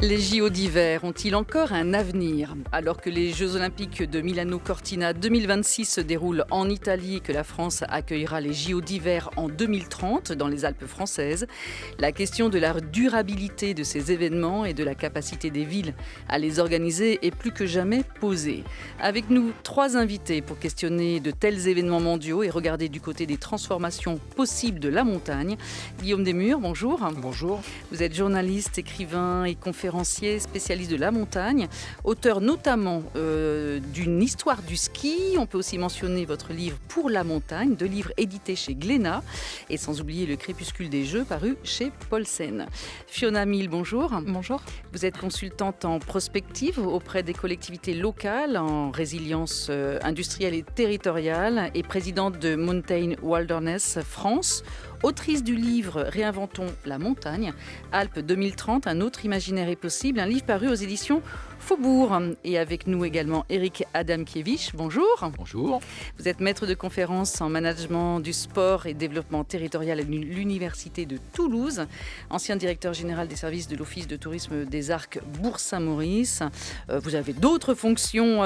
Les JO d'hiver ont-ils encore un avenir? Alors que les Jeux Olympiques de Milano-Cortina 2026 se déroulent en Italie et que la France accueillera les JO d'hiver en 2030 dans les Alpes françaises, la question de la durabilité de ces événements et de la capacité des villes à les organiser est plus que jamais posée. Avec nous, 3 invités pour questionner de tels événements mondiaux et regarder du côté des transformations possibles de la montagne. Guillaume Desmurs, bonjour. Bonjour. Vous êtes journaliste, écrivain et conférencier, spécialiste de la montagne, auteur notamment d'une histoire du ski. On peut aussi mentionner votre livre Pour la montagne, 2 livres édités chez Glénat, et sans oublier Le Crépuscule des Jeux, paru chez Paulsen. Fiona Mill, bonjour. Bonjour. Vous êtes consultante en prospective auprès des collectivités locales, en résilience industrielle et territoriale, et présidente de Mountain Wilderness France. Autrice du livre Réinventons la montagne, Alpes 2030, un autre imaginaire est possible, un livre paru aux éditions Faubourg. Et avec nous également Eric Adamkiewicz, bonjour. Bonjour. Vous êtes maître de conférences en management du sport et développement territorial à l'Université de Toulouse, ancien directeur général des services de l'Office de tourisme des Arcs Bourg-Saint-Maurice. Vous avez d'autres fonctions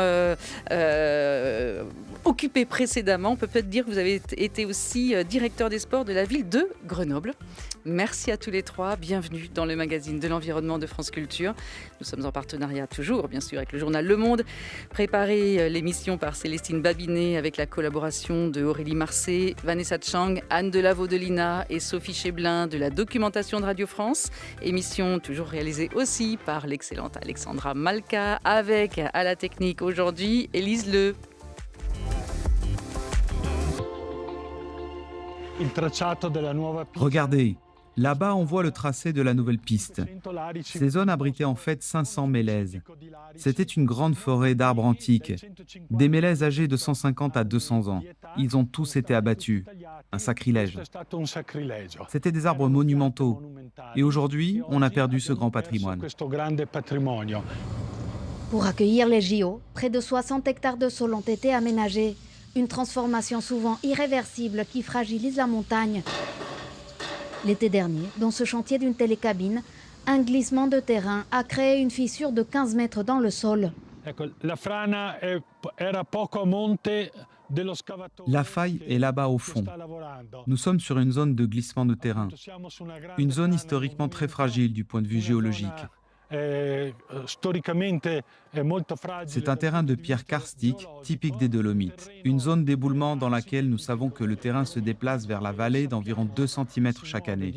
occupées précédemment. On peut peut-être dire que vous avez été aussi directeur des sports de la ville de Grenoble. Merci à tous les 3. Bienvenue dans le magazine de l'environnement de France Culture. Nous sommes en partenariat toujours, bien sûr, avec le journal Le Monde. Préparé l'émission par Célestine Babinet avec la collaboration de Aurélie Marcet, Vanessa Chang, Anne Delavo-Delina et Sophie Cheblin de la documentation de Radio France. Émission toujours réalisée aussi par l'excellente Alexandra Malka, avec à la technique aujourd'hui Élise Le. Regardez, là-bas on voit le tracé de la nouvelle piste. Ces zones abritaient en fait 500 mélèzes. C'était une grande forêt d'arbres antiques, des mélèzes âgés de 150 à 200 ans. Ils ont tous été abattus. Un sacrilège. C'étaient des arbres monumentaux. Et aujourd'hui, on a perdu ce grand patrimoine. Pour accueillir les JO, près de 60 hectares de sol ont été aménagés. Une transformation souvent irréversible qui fragilise la montagne. L'été dernier, dans ce chantier d'une télécabine, un glissement de terrain a créé une fissure de 15 mètres dans le sol. La faille est là-bas au fond. Nous sommes sur une zone de glissement de terrain. Une zone historiquement très fragile du point de vue géologique. C'est un terrain de pierre karstique typique des Dolomites. Une zone d'éboulement dans laquelle nous savons que le terrain se déplace vers la vallée d'environ 2 cm chaque année.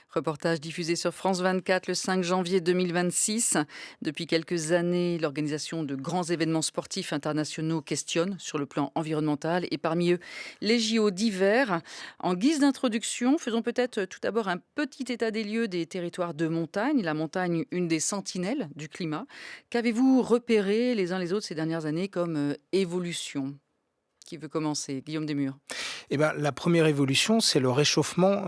Reportage diffusé sur France 24 le 5 janvier 2026. Depuis quelques années, l'organisation de grands événements sportifs internationaux questionne sur le plan environnemental, et parmi eux, les JO d'hiver. En guise d'introduction, faisons peut-être tout d'abord un petit état des lieux des territoires de montagne. La montagne, une des sentinelles du climat. Qu'avez-vous repéré les uns les autres ces dernières années comme évolution ? Qui veut commencer? Guillaume Desmurs. La première évolution, c'est le réchauffement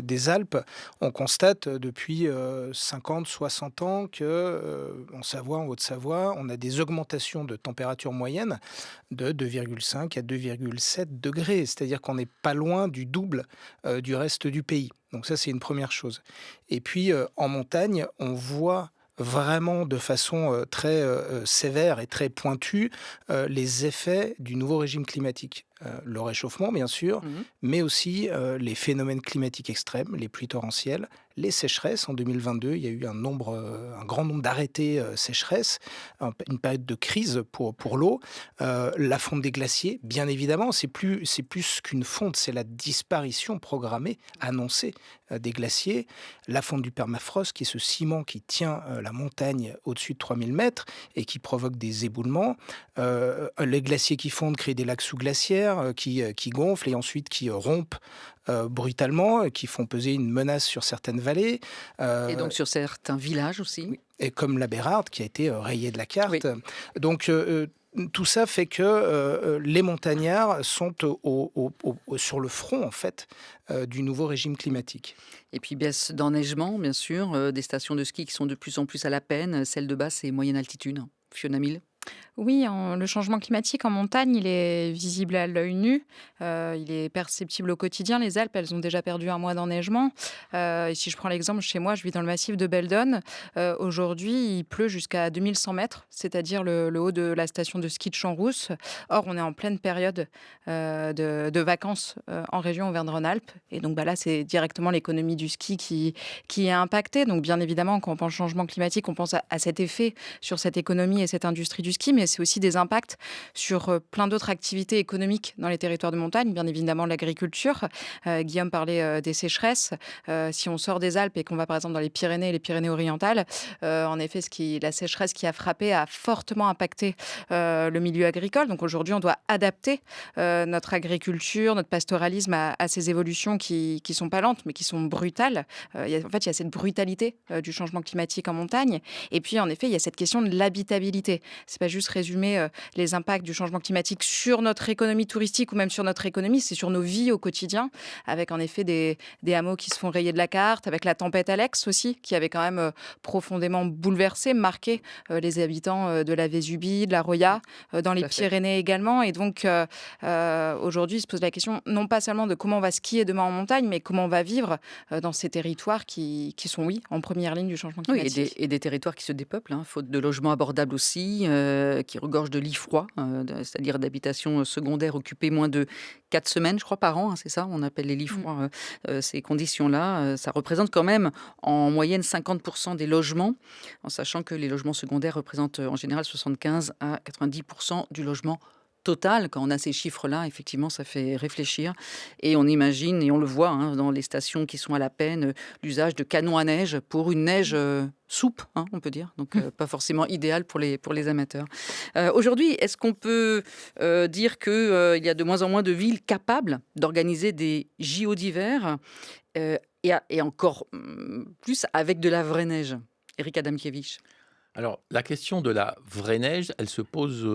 des Alpes. On constate depuis 50-60 ans qu'en Savoie, en Haute-Savoie, on a des augmentations de température moyenne de 2,5 à 2,7 degrés. C'est-à-dire qu'on n'est pas loin du double du reste du pays. Donc ça, c'est une première chose. Et puis, en montagne, on voit vraiment de façon très sévère et très pointue les effets du nouveau régime climatique. Le réchauffement, bien sûr, mais aussi les phénomènes climatiques extrêmes, les pluies torrentielles, les sécheresses. En 2022, il y a eu un grand nombre d'arrêtés sécheresses, une période de crise pour l'eau. La fonte des glaciers, bien évidemment, c'est plus qu'une fonte, c'est la disparition programmée, annoncée des glaciers. La fonte du permafrost, qui est ce ciment qui tient la montagne au-dessus de 3000 mètres et qui provoque des éboulements. Les glaciers qui fondent créent des lacs sous-glaciaires qui gonflent et ensuite qui rompent brutalement, qui font peser une menace sur certaines vallées. Et donc sur certains villages aussi. Oui. Et comme la Bérarde, qui a été rayée de la carte. Oui. Donc tout ça fait que les montagnards sont sur le front, en fait, du nouveau régime climatique. Et puis baisse d'enneigement, bien sûr, des stations de ski qui sont de plus en plus à la peine, celles de basse et moyenne altitude. Fiona Mill. Oui, le changement climatique en montagne, il est visible à l'œil nu, il est perceptible au quotidien. Les Alpes, elles ont déjà perdu un mois d'enneigement. Et si je prends l'exemple, chez moi, je vis dans le massif de Beldon. Aujourd'hui, il pleut jusqu'à 2100 mètres, c'est-à-dire le haut de la station de ski de Champs-Rousses. Or, on est en pleine période de vacances en région Auvergne-Rhône-Alpes. Et donc là, c'est directement l'économie du ski qui est impactée. Donc bien évidemment, quand on pense changement climatique, on pense à cet effet sur cette économie et cette industrie du ski, mais c'est aussi des impacts sur plein d'autres activités économiques dans les territoires de montagne, bien évidemment l'agriculture. Guillaume parlait des sécheresses. Si on sort des Alpes et qu'on va par exemple dans les Pyrénées-Orientales, en effet, la sécheresse qui a frappé a fortement impacté le milieu agricole. Donc aujourd'hui, on doit adapter notre agriculture, notre pastoralisme à ces évolutions qui sont pas lentes, mais qui sont brutales. Il y a cette brutalité du changement climatique en montagne. Et puis, en effet, il y a cette question de l'habitabilité. C'est pas juste résumer les impacts du changement climatique sur notre économie touristique ou même sur notre économie, c'est sur nos vies au quotidien, avec en effet des hameaux qui se font rayer de la carte, avec la tempête Alex aussi, qui avait quand même profondément bouleversé, marqué les habitants de la Vésubie, de la Roya, dans les Pyrénées également. Et donc, aujourd'hui, il se pose la question non pas seulement de comment on va skier demain en montagne, mais comment on va vivre dans ces territoires qui sont, oui, en première ligne du changement climatique. Oui, et des territoires qui se dépeuplent, faute de logements abordables aussi, qui regorgent de lits froids, c'est-à-dire d'habitations secondaires occupées moins de 4 semaines, je crois, par an. C'est ça, on appelle les lits froids ces conditions-là. Ça représente quand même en moyenne 50% des logements, en sachant que les logements secondaires représentent en général 75 à 90% du logement total. Quand on a ces chiffres-là, effectivement, ça fait réfléchir. Et on imagine, et on le voit dans les stations qui sont à la peine, l'usage de canons à neige pour une neige soupe, on peut dire. Donc, pas forcément idéal pour les amateurs. Aujourd'hui, est-ce qu'on peut dire qu'il y a de moins en moins de villes capables d'organiser des JO d'hiver et encore plus avec de la vraie neige? Éric Adamkiewicz. Alors, la question de la vraie neige, elle se pose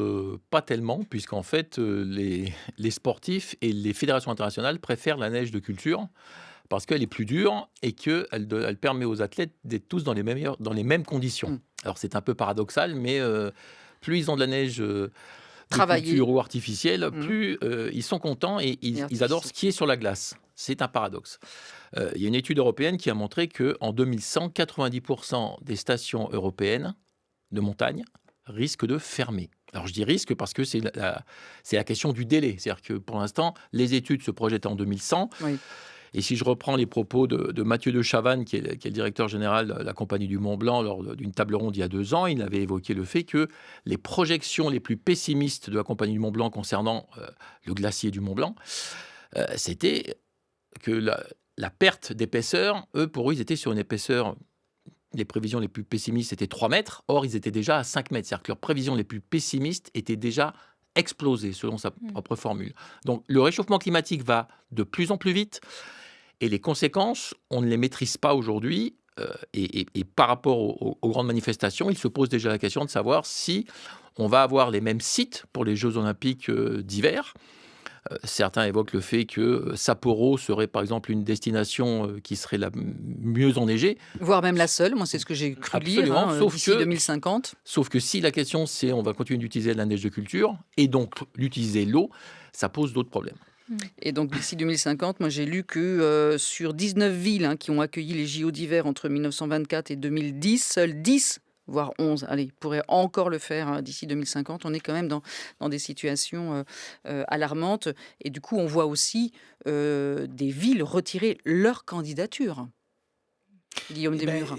pas tellement, puisqu'en fait, les sportifs et les fédérations internationales préfèrent la neige de culture, parce qu'elle est plus dure et qu'elle permet aux athlètes d'être tous dans les mêmes conditions. Alors, c'est un peu paradoxal, mais plus ils ont de la neige de culture ou artificielle, plus ils sont contents et ils adorent skier sur la glace. C'est un paradoxe. Il y a une étude européenne qui a montré qu'en 2100, 90% des stations européennes de montagne risquent de fermer. Alors je dis risque parce que c'est la question du délai. C'est-à-dire que pour l'instant, les études se projettent en 2100. Oui. Et si je reprends les propos de Mathieu de Chavannes, qui est le directeur général de la Compagnie du Mont Blanc, lors d'une table ronde il y a 2 ans, il avait évoqué le fait que les projections les plus pessimistes de la Compagnie du Mont Blanc concernant le glacier du Mont Blanc, c'était que la perte d'épaisseur, pour eux, ils étaient sur une épaisseur, les prévisions les plus pessimistes étaient 3 mètres, or ils étaient déjà à 5 mètres. C'est-à-dire que leurs prévisions les plus pessimistes étaient déjà explosées, selon sa propre formule. Donc le réchauffement climatique va de plus en plus vite, et les conséquences, on ne les maîtrise pas aujourd'hui. Et par rapport aux grandes manifestations, il se pose déjà la question de savoir si on va avoir les mêmes sites pour les Jeux Olympiques d'hiver. Certains évoquent le fait que Sapporo serait par exemple une destination qui serait la mieux enneigée. Voire même la seule, moi c'est ce que j'ai cru lire, d'ici 2050. Sauf que si la question c'est on va continuer d'utiliser la neige de culture et donc d'utiliser l'eau, ça pose d'autres problèmes. Et donc d'ici 2050, moi j'ai lu que sur 19 villes qui ont accueilli les JO d'hiver entre 1924 et 2010, seules 10 voire 11, pourraient encore le faire d'ici 2050. On est quand même dans des situations alarmantes. Et du coup, on voit aussi des villes retirer leur candidature. Guillaume Desmures.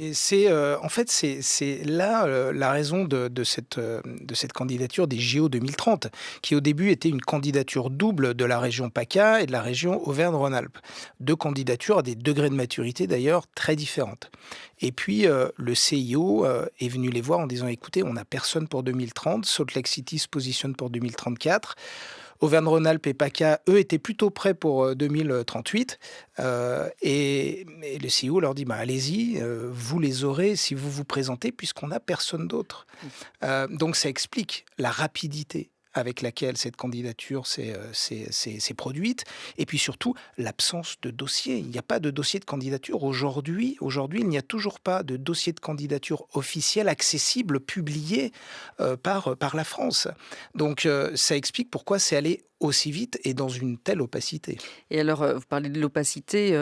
En fait, c'est là la raison de cette candidature des JO 2030, qui au début était une candidature double de la région PACA et de la région Auvergne-Rhône-Alpes. 2 candidatures à des degrés de maturité d'ailleurs très différentes. Et puis le CIO est venu les voir en disant « Écoutez, on n'a personne pour 2030, Salt Lake City se positionne pour 2034 ». Auvergne-Rhône-Alpes et PACA, eux, étaient plutôt prêts pour 2038. Et le CEO leur dit allez-y, vous les aurez si vous vous présentez, puisqu'on n'a personne d'autre. Donc ça explique la rapidité avec laquelle cette candidature s'est produite, et puis surtout l'absence de dossier. Il n'y a pas de dossier de candidature aujourd'hui. Aujourd'hui, il n'y a toujours pas de dossier de candidature officiel, accessible, publié par la France. Donc ça explique pourquoi c'est allé aussi vite et dans une telle opacité. Et alors, vous parlez de l'opacité,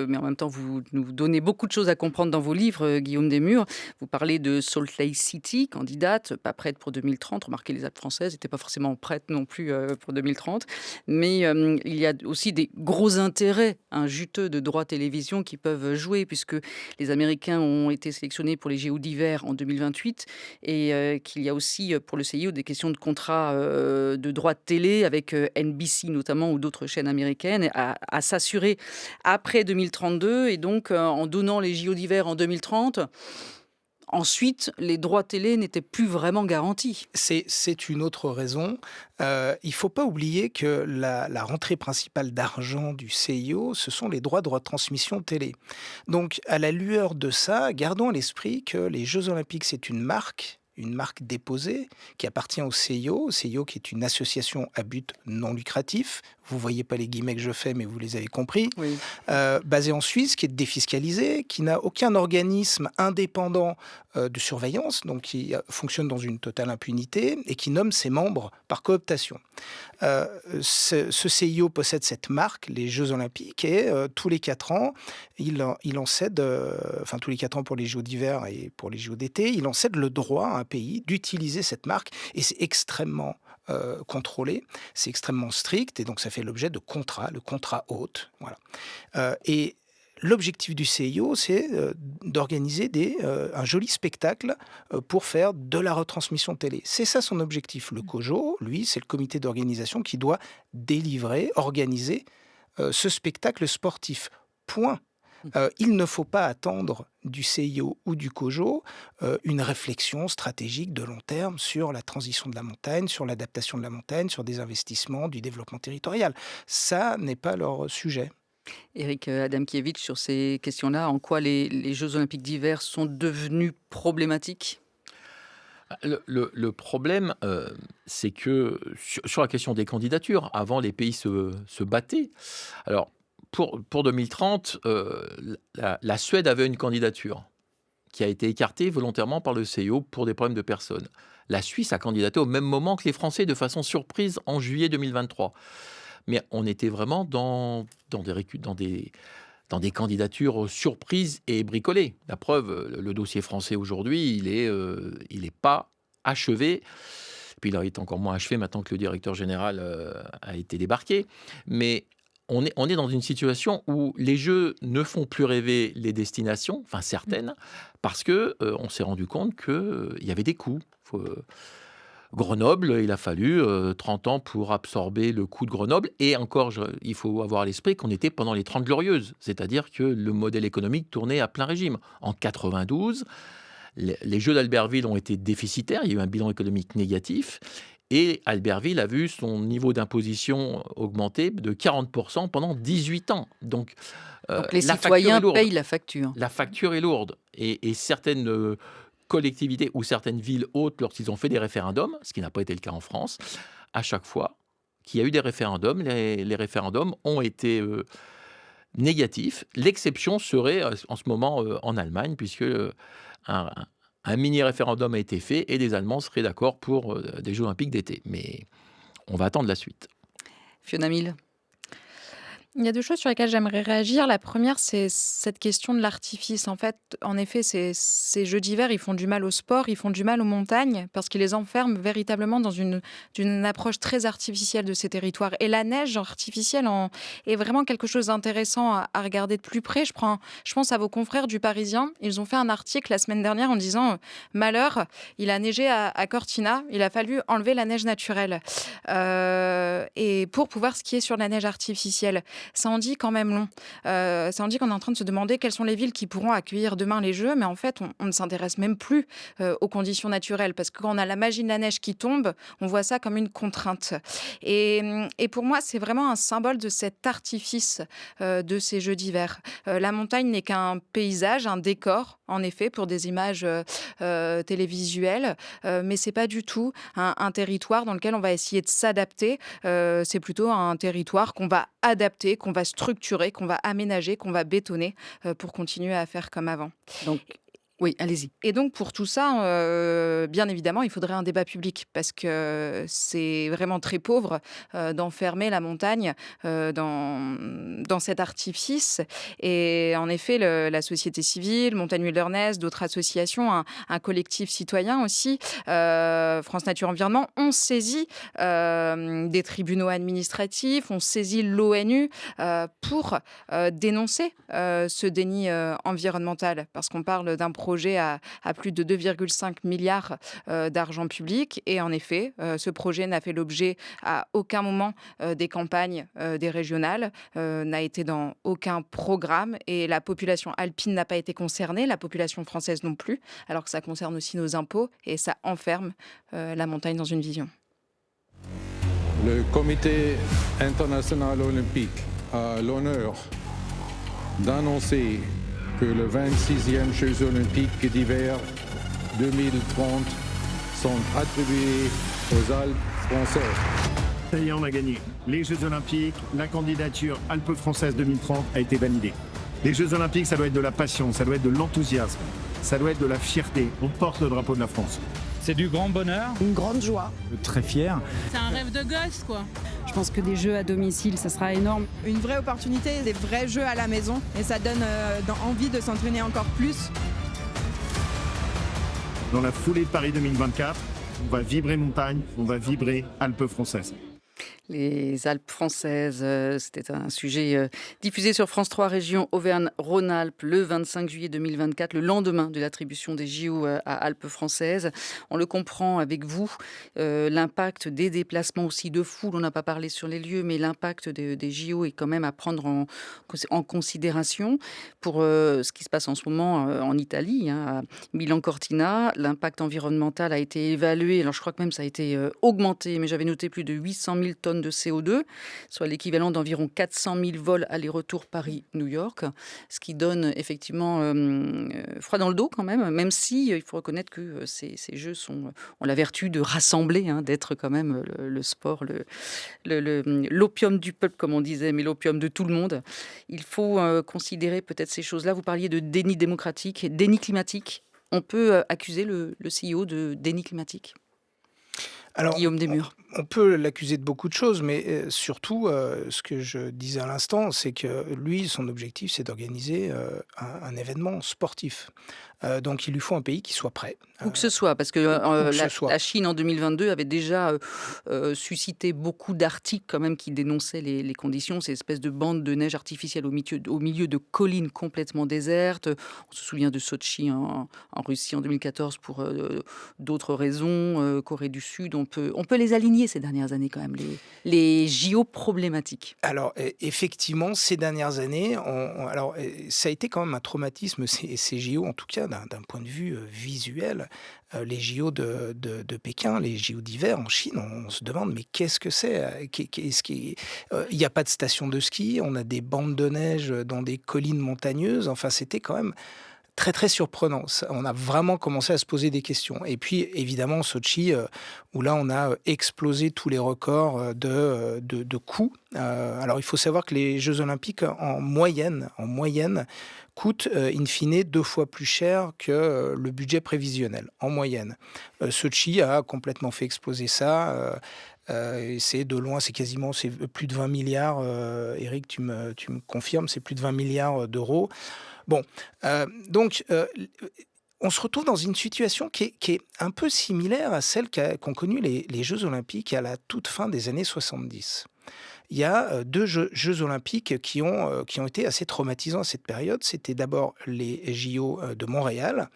mais en même temps, vous nous donnez beaucoup de choses à comprendre dans vos livres, Guillaume Desmures. Vous parlez de Salt Lake City, candidate, pas prête pour 2030. Remarquez, les Alpes françaises n'étaient pas forcément prêtes non plus pour 2030. Mais il y a aussi des gros intérêts juteux de droits télévision qui peuvent jouer, puisque les Américains ont été sélectionnés pour les JO d'hiver en 2028 et qu'il y a aussi pour le CIO des questions de contrat de droits de télé avec NBC notamment ou d'autres chaînes américaines à s'assurer après 2032 et donc en donnant les JO d'hiver en 2030. Ensuite, les droits télé n'étaient plus vraiment garantis. C'est une autre raison. Il ne faut pas oublier que la rentrée principale d'argent du CIO, ce sont les droits de retransmission télé. Donc, à la lueur de ça, gardons à l'esprit que les Jeux Olympiques, c'est une marque déposée qui appartient au CIO qui est une association à but non lucratif. Vous ne voyez pas les guillemets que je fais, mais vous les avez compris. Oui. Basée en Suisse, qui est défiscalisée, qui n'a aucun organisme indépendant de surveillance, donc qui fonctionne dans une totale impunité et qui nomme ses membres par cooptation. Ce CIO possède cette marque, les Jeux Olympiques, et tous les 4 ans, il en cède, tous les 4 ans pour les Jeux d'hiver et pour les Jeux d'été, il en cède le droit à un pays d'utiliser cette marque, et c'est extrêmement contrôlé, c'est extrêmement strict, et donc ça fait l'objet de contrats, le contrat hôte. Voilà. Et l'objectif du CIO, c'est d'organiser un joli spectacle pour faire de la retransmission télé. C'est ça son objectif. Le COJO, lui, c'est le comité d'organisation qui doit délivrer, organiser ce spectacle sportif. Point. Il ne faut pas attendre du CIO ou du COJO une réflexion stratégique de long terme sur la transition de la montagne, sur l'adaptation de la montagne, sur des investissements, du développement territorial. Ça n'est pas leur sujet. Éric Adamkiewicz, sur ces questions-là, en quoi les Jeux Olympiques d'hiver sont devenus problématiques ? Le problème, c'est que sur la question des candidatures, avant les pays se battaient. Alors, pour 2030, la Suède avait une candidature qui a été écartée volontairement par le CIO pour des problèmes de personnes. La Suisse a candidaté au même moment que les Français de façon surprise en juillet 2023. Mais on était vraiment dans des candidatures surprises et bricolées. La preuve, le dossier français aujourd'hui, il est pas achevé. Puis il est encore moins achevé maintenant que le directeur général a été débarqué. Mais on est dans une situation où les Jeux ne font plus rêver les destinations, enfin certaines, parce que on s'est rendu compte qu'il y avait des coûts. Grenoble, il a fallu 30 ans pour absorber le coût de Grenoble. Et encore, il faut avoir à l'esprit qu'on était pendant les 30 Glorieuses, c'est-à-dire que le modèle économique tournait à plein régime. En 92, les Jeux d'Albertville ont été déficitaires, il y a eu un bilan économique négatif. Et Albertville a vu son niveau d'imposition augmenter de 40% pendant 18 ans. Donc les citoyens payent la facture. La facture est lourde. Et certaines collectivités ou certaines villes hautes, lorsqu'ils ont fait des référendums, ce qui n'a pas été le cas en France, à chaque fois qu'il y a eu des référendums, les référendums ont été négatifs. L'exception serait en ce moment en Allemagne, puisque un mini-référendum a été fait et les Allemands seraient d'accord pour des Jeux Olympiques d'été. Mais on va attendre la suite. Fiona Mille. Il y a 2 choses sur lesquelles j'aimerais réagir. La première, c'est cette question de l'artifice. En fait, en effet, ces Jeux d'hiver, ils font du mal au sport, ils font du mal aux montagnes, parce qu'ils les enferment véritablement dans une approche très artificielle de ces territoires. Et la neige artificielle est vraiment quelque chose d'intéressant à regarder de plus près. Je pense à vos confrères du Parisien. Ils ont fait un article la semaine dernière en disant « Malheur, il a neigé à Cortina, il a fallu enlever la neige naturelle et pour pouvoir skier sur la neige artificielle ». ça en dit quand même long. Ça en dit qu'on est en train de se demander quelles sont les villes qui pourront accueillir demain les Jeux, mais en fait, on ne s'intéresse même plus aux conditions naturelles, parce que quand on a la magie de la neige qui tombe, on voit ça comme une contrainte. Et pour moi, c'est vraiment un symbole de cet artifice de ces Jeux d'hiver. La montagne n'est qu'un paysage, un décor, en effet, pour des images télévisuelles, mais c'est pas du tout un territoire dans lequel on va essayer de s'adapter. C'est plutôt un territoire qu'on va adapter, qu'on va structurer, qu'on va aménager, qu'on va bétonner pour continuer à faire comme avant. Donc, oui, allez-y. Et donc, pour tout ça, bien évidemment, il faudrait un débat public, parce que c'est vraiment très pauvre d'enfermer la montagne dans cet artifice. Et en effet, la société civile, Montagne Wilderness, d'autres associations, un collectif citoyen aussi, France Nature Environnement, ont saisi des tribunaux administratifs, ont saisi l'ONU pour dénoncer ce déni environnemental, parce qu'on parle d'un projet à plus de 2,5 milliards d'argent public. Et en effet, ce projet n'a fait l'objet à aucun moment des campagnes des régionales, n'a été dans aucun programme, et la population alpine n'a pas été concernée, la population française non plus, alors que ça concerne aussi nos impôts, et ça enferme la montagne dans une vision. Le Comité international olympique a l'honneur d'annoncer que le 26e Jeux olympiques d'hiver 2030 sont attribués aux Alpes françaises. Ça y est, on a gagné. Les Jeux olympiques, la candidature Alpes françaises 2030 a été validée. Les Jeux olympiques, ça doit être de la passion, ça doit être de l'enthousiasme, ça doit être de la fierté. On porte le drapeau de la France. C'est du grand bonheur. Une grande joie. Très fier. C'est un rêve de gosse, quoi. Je pense que des jeux à domicile, ça sera énorme. Une vraie opportunité, des vrais jeux à la maison. Et ça donne envie de s'entraîner encore plus. Dans la foulée de Paris 2024, on va vibrer montagne, on va vibrer Alpes françaises. Les Alpes françaises, c'était un sujet diffusé sur France 3 Région Auvergne-Rhône-Alpes le 25 juillet 2024, le lendemain de l'attribution des JO à Alpes françaises. On le comprend avec vous, l'impact des déplacements aussi de foule, on n'a pas parlé sur les lieux, mais l'impact des JO est quand même à prendre en considération pour ce qui se passe en ce moment en Italie, à Milan Cortina. L'impact environnemental a été évalué, alors je crois que même ça a été augmenté, mais j'avais noté plus de 800 000 tonnes de CO2, soit l'équivalent d'environ 400 000 vols aller-retour Paris-New York, ce qui donne effectivement froid dans le dos quand même si il faut reconnaître que ces jeux ont la vertu de rassembler, d'être quand même le sport, l'opium du peuple comme on disait, mais l'opium de tout le monde. Il faut considérer peut-être ces choses-là. Vous parliez de déni démocratique, déni climatique. On peut accuser le CEO de déni climatique. Alors, Guillaume Desmurs. On peut l'accuser de beaucoup de choses, mais surtout, ce que je disais à l'instant, c'est que lui, son objectif, c'est d'organiser un événement sportif. Donc, il lui faut un pays qui soit prêt. Où que ce soit, parce que la Chine, en 2022, avait déjà suscité beaucoup d'articles quand même qui dénonçaient les conditions, ces espèces de bandes de neige artificielle au milieu de collines complètement désertes. On se souvient de Sotchi en Russie en 2014 pour d'autres raisons, Corée du Sud. On peut les aligner ces dernières années quand même, les JO problématiques. Alors, effectivement, ces dernières années, ça a été quand même un traumatisme, ces JO, en tout cas d'un point de vue visuel. Les JO de Pékin, les JO d'hiver en Chine, on se demande mais qu'est-ce que c'est ? Il n'y a pas de station de ski, on a des bandes de neige dans des collines montagneuses. Enfin, c'était quand même très très surprenant. On a vraiment commencé à se poser des questions. Et puis évidemment Sotchi, où là on a explosé tous les records de coûts. Alors il faut savoir que les Jeux Olympiques en moyenne coûtent in fine 2 fois plus cher que le budget prévisionnel, en moyenne. Sotchi a complètement fait exploser ça. C'est de loin, c'est plus de 20 milliards. Eric, tu me confirmes, c'est plus de 20 milliards d'euros. Bon, donc on se retrouve dans une situation qui est un peu similaire à celle qu'ont connue les Jeux Olympiques à la toute fin des années 70. Il y a 2 Jeux Olympiques qui ont été assez traumatisants à cette période. C'était d'abord les JO de Montréal,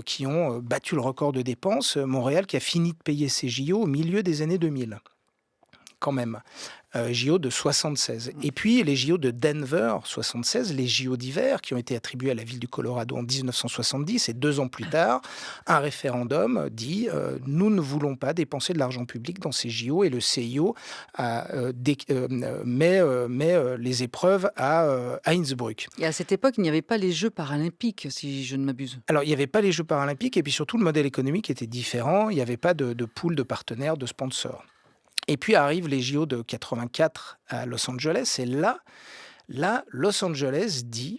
qui ont battu le record de dépenses. Montréal qui a fini de payer ses JO au milieu des années 2000. quand même. JO de 76. Et puis les JO de Denver, 76, les JO d'hiver qui ont été attribués à la ville du Colorado en 1970. Et 2 ans plus tard, un référendum dit nous ne voulons pas dépenser de l'argent public dans ces JO. Et le CIO met les épreuves à Innsbruck. Et à cette époque, il n'y avait pas les Jeux paralympiques, si je ne m'abuse. Alors, il n'y avait pas les Jeux paralympiques et puis surtout, le modèle économique était différent. Il n'y avait pas de pool de partenaires, de sponsors. Et puis arrivent les JO de 84 à Los Angeles. Et là Los Angeles dit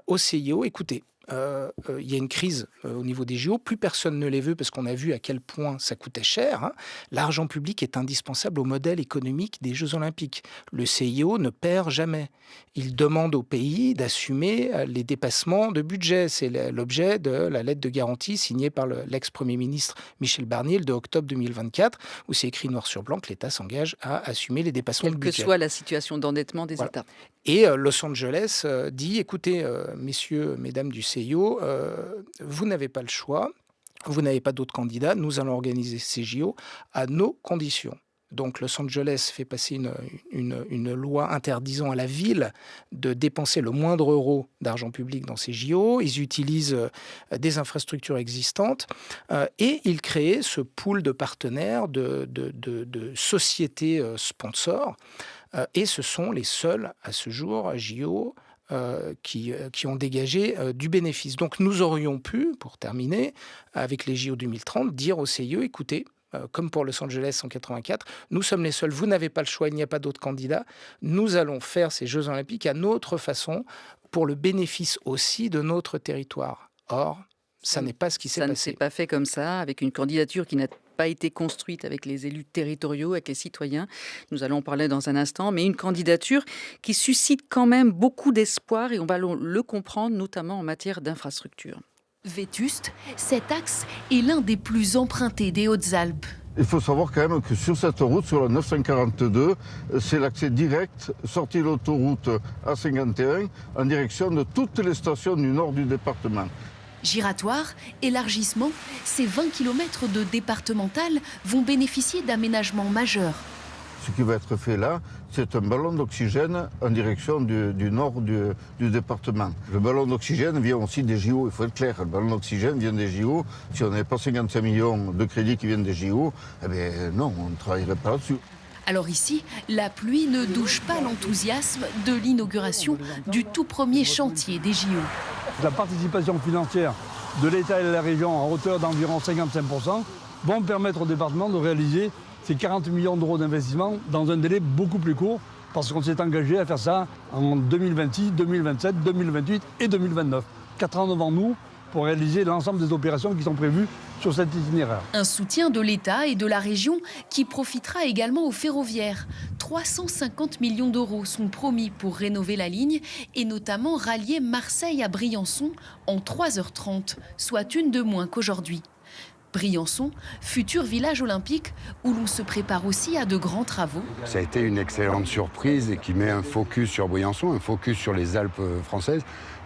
au CIO, écoutez, il y a une crise au niveau des JO, plus personne ne les veut parce qu'on a vu à quel point ça coûtait cher. Hein. L'argent public est indispensable au modèle économique des Jeux Olympiques. Le CIO ne perd jamais. Il demande au pays d'assumer les dépassements de budget. C'est l'objet de la lettre de garantie signée par l'ex-premier ministre Michel Barnier le 2 octobre 2024, où c'est écrit noir sur blanc que l'État s'engage à assumer les dépassements de budget. Quelle que soit la situation d'endettement des États. Et Los Angeles dit, écoutez, messieurs, mesdames du CIO, vous n'avez pas le choix, vous n'avez pas d'autres candidats, nous allons organiser ces JO à nos conditions. Donc Los Angeles fait passer une loi interdisant à la ville de dépenser le moindre euro d'argent public dans ces JO. Ils utilisent des infrastructures existantes et ils créent ce pool de partenaires, de sociétés sponsors. Et ce sont les seuls, à ce jour, JO, qui ont dégagé du bénéfice. Donc nous aurions pu, pour terminer, avec les JO 2030, dire au CIO, écoutez, comme pour Los Angeles en 84, nous sommes les seuls, vous n'avez pas le choix, il n'y a pas d'autres candidats, nous allons faire ces Jeux Olympiques à notre façon, pour le bénéfice aussi de notre territoire. Or, ça n'est pas ce qui s'est passé. Ça ne s'est pas fait comme ça, avec une candidature qui n'a pas été construite avec les élus territoriaux, avec les citoyens. Nous allons en parler dans un instant, mais une candidature qui suscite quand même beaucoup d'espoir et on va le comprendre, notamment en matière d'infrastructure. Vétuste, cet axe est l'un des plus empruntés des Hautes-Alpes. Il faut savoir quand même que sur cette route, sur la 942, c'est l'accès direct, sortie de l'autoroute A51, en direction de toutes les stations du nord du département. Giratoire, élargissement, ces 20 km de départemental vont bénéficier d'aménagements majeurs. Ce qui va être fait là, c'est un ballon d'oxygène en direction du nord du département. Le ballon d'oxygène vient aussi des JO, il faut être clair. Le ballon d'oxygène vient des JO. Si on n'avait pas 55 millions de crédits qui viennent des JO, eh bien non, on ne travaillerait pas là-dessus. Alors ici, la pluie ne douche pas l'enthousiasme de l'inauguration du tout premier chantier des JO. La participation financière de l'État et de la région en hauteur d'environ 55% vont permettre au département de réaliser ces 40 millions d'euros d'investissement dans un délai beaucoup plus court parce qu'on s'est engagé à faire ça en 2026, 2027, 2028 et 2029. 4 ans devant nous pour réaliser l'ensemble des opérations qui sont prévues sur cet itinéraire. Un soutien de l'État et de la région qui profitera également aux ferroviaires. 350 millions d'euros sont promis pour rénover la ligne et notamment rallier Marseille à Briançon en 3h30, soit une de moins qu'aujourd'hui. Briançon, futur village olympique où l'on se prépare aussi à de grands travaux. Ça a été une excellente surprise et qui met un focus sur Briançon, un focus sur les Alpes françaises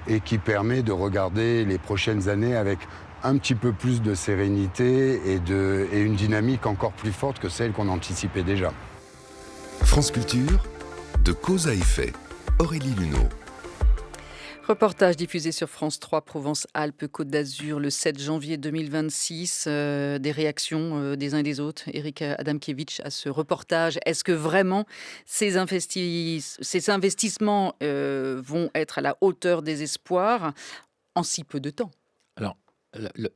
et qui permet de regarder les prochaines années avec un petit peu plus de sérénité et une dynamique encore plus forte que celle qu'on anticipait déjà. France Culture, de cause à effet, Aurélie Luneau. Reportage diffusé sur France 3, Provence-Alpes-Côte d'Azur, le 7 janvier 2026. Des réactions des uns et des autres. Eric Adamkiewicz à ce reportage. Est-ce que vraiment ces investissements vont être à la hauteur des espoirs en si peu de temps ? Alors,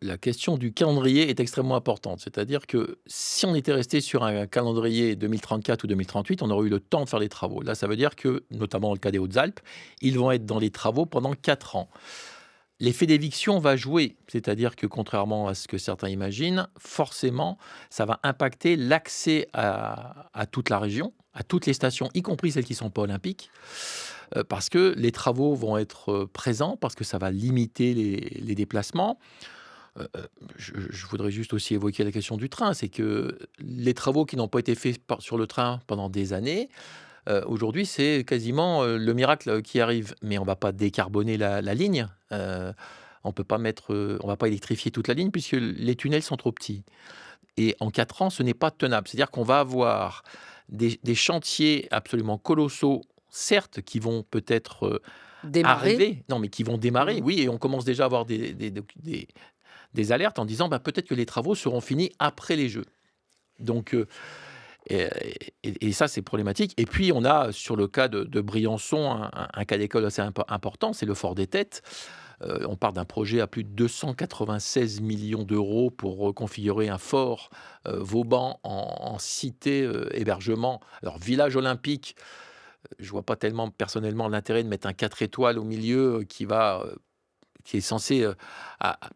la question du calendrier est extrêmement importante. C'est-à-dire que si on était resté sur un calendrier 2034 ou 2038, on aurait eu le temps de faire les travaux. Là, ça veut dire que, notamment dans le cas des Hautes-Alpes, ils vont être dans les travaux pendant 4 ans. L'effet d'éviction va jouer. C'est-à-dire que, contrairement à ce que certains imaginent, forcément, ça va impacter l'accès à toute la région, à toutes les stations, y compris celles qui ne sont pas olympiques. Parce que les travaux vont être présents, parce que ça va limiter les déplacements. Je voudrais juste aussi évoquer la question du train. C'est que les travaux qui n'ont pas été faits sur le train pendant des années, aujourd'hui, c'est quasiment le miracle qui arrive. Mais on ne va pas décarboner la ligne. On ne va pas électrifier toute la ligne puisque les tunnels sont trop petits. Et en 4 ans, ce n'est pas tenable. C'est-à-dire qu'on va avoir des chantiers absolument colossaux, certes, qui vont peut-être arriver, non, mais qui vont démarrer, oui, et on commence déjà à avoir des alertes en disant peut-être que les travaux seront finis après les Jeux. Donc, et ça, c'est problématique. Et puis, on a, sur le cas de Briançon, un cas d'école assez important, c'est le Fort des Têtes. On part d'un projet à plus de 296 millions d'euros pour reconfigurer un fort Vauban en cité hébergement. Alors, village olympique, je ne vois pas tellement personnellement l'intérêt de mettre un 4 étoiles au milieu qui est censé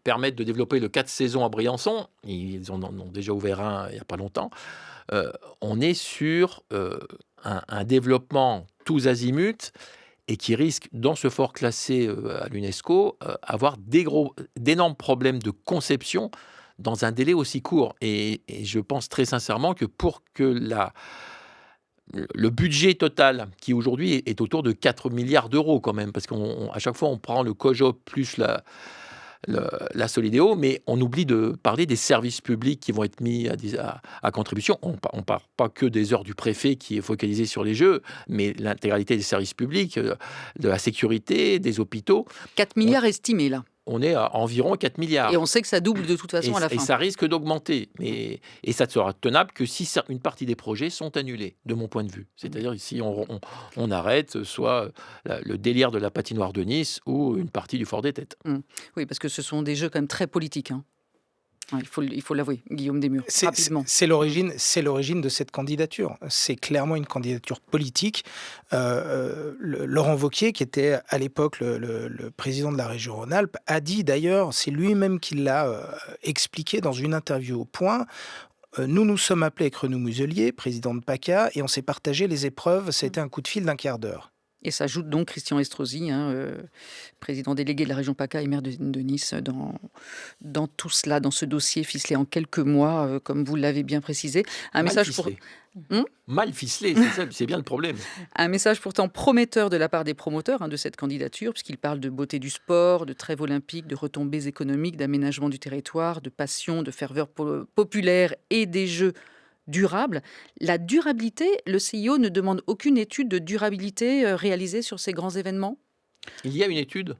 permettre de développer le 4 saisons à Briançon. Ils en ont déjà ouvert un il n'y a pas longtemps. On est sur un développement tous azimuts et qui risque, dans ce fort classé à l'UNESCO, avoir d'énormes problèmes de conception dans un délai aussi court. Et je pense très sincèrement que pour que le budget total, qui aujourd'hui est autour de 4 milliards d'euros quand même, parce qu'à chaque fois on prend le COJOP plus la Solidéo, mais on oublie de parler des services publics qui vont être mis à contribution. On ne parle pas que des heures du préfet qui est focalisé sur les Jeux, mais l'intégralité des services publics, de la sécurité, des hôpitaux. 4 milliards estimés, là. On est à environ 4 milliards. Et on sait que ça double de toute façon à la fin. Et ça risque d'augmenter. Et ça ne sera tenable que si une partie des projets sont annulés, de mon point de vue. C'est-à-dire si on arrête soit le délire de la patinoire de Nice ou une partie du Fort des Têtes. Oui, parce que ce sont des jeux quand même très politiques. Il faut l'avouer, Guillaume Desmurs, rapidement. C'est l'origine de cette candidature. C'est clairement une candidature politique. Laurent Wauquiez, qui était à l'époque le président de la région Rhône-Alpes, a dit d'ailleurs, c'est lui-même qui l'a expliqué dans une interview au Point, nous sommes appelés avec Renaud Muselier, président de PACA, et on s'est partagé les épreuves. Ça a été un coup de fil d'1 quart d'heure. Et s'ajoute donc Christian Estrosi, président délégué de la région PACA et maire de Nice, dans tout cela, dans ce dossier ficelé en quelques mois, comme vous l'avez bien précisé. Mal ficelé, c'est bien le problème. Un message pourtant prometteur de la part des promoteurs de cette candidature, puisqu'ils parlent de beauté du sport, de trêve olympique, de retombées économiques, d'aménagement du territoire, de passion, de ferveur populaire et des jeux durable. La durabilité, le CIO ne demande aucune étude de durabilité réalisée sur ces grands événements ? Il y a une étude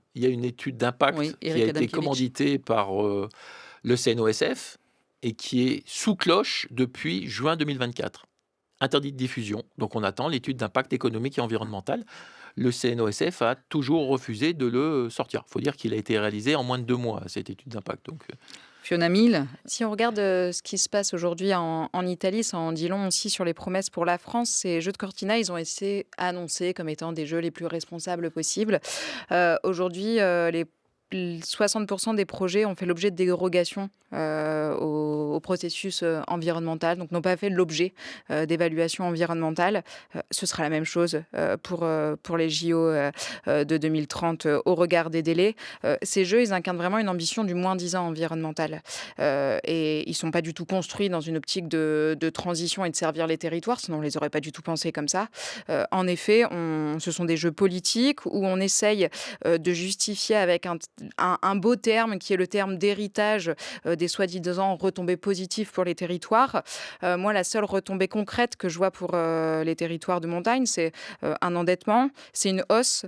d'impact qui a été commanditée par le CNOSF et qui est sous cloche depuis juin 2024. Interdit de diffusion. Donc on attend l'étude d'impact économique et environnemental. Le CNOSF a toujours refusé de le sortir. Il faut dire qu'il a été réalisé en moins de 2 mois, cette étude d'impact. Donc, Fiona Mille. Si on regarde ce qui se passe aujourd'hui en Italie, ça en dit long aussi sur les promesses pour la France. Ces Jeux de Cortina, ils ont été annoncés comme étant des jeux les plus responsables possibles. Aujourd'hui, les 60% des projets ont fait l'objet de dérogations au processus environnemental, donc n'ont pas fait l'objet d'évaluation environnementale. Ce sera la même chose pour les JO de 2030 au regard des délais. Ces jeux, ils incarnent vraiment une ambition du moins 10 ans environnemental. Et ils ne sont pas du tout construits dans une optique de transition et de servir les territoires, sinon on ne les aurait pas du tout pensés comme ça. En effet, ce sont des jeux politiques où on essaye de justifier avec un beau terme qui est le terme d'héritage des soi-disant retombées positives pour les territoires. Moi, la seule retombée concrète que je vois pour les territoires de montagne, c'est un endettement, c'est une hausse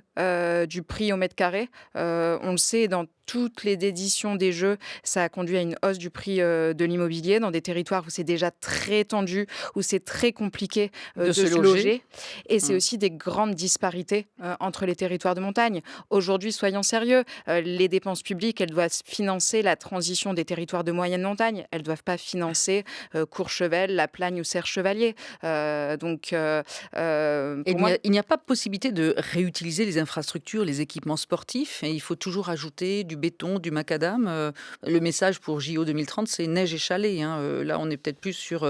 du prix au mètre carré. On le sait, dans toutes les éditions des Jeux, ça a conduit à une hausse du prix de l'immobilier dans des territoires où c'est déjà très tendu, où c'est très compliqué de se loger. Et c'est aussi des grandes disparités entre les territoires de montagne. Aujourd'hui, soyons sérieux, les dépenses publiques, elles doivent financer la transition des territoires de moyenne montagne. Elles ne doivent pas financer Courchevel, La Plagne ou Serre-Chevalier. Il n'y a pas possibilité de réutiliser les infrastructures, les équipements sportifs. Et il faut toujours ajouter du béton, du macadam. Le message pour JO 2030, c'est neige et chalet. Là, on est peut-être plus sur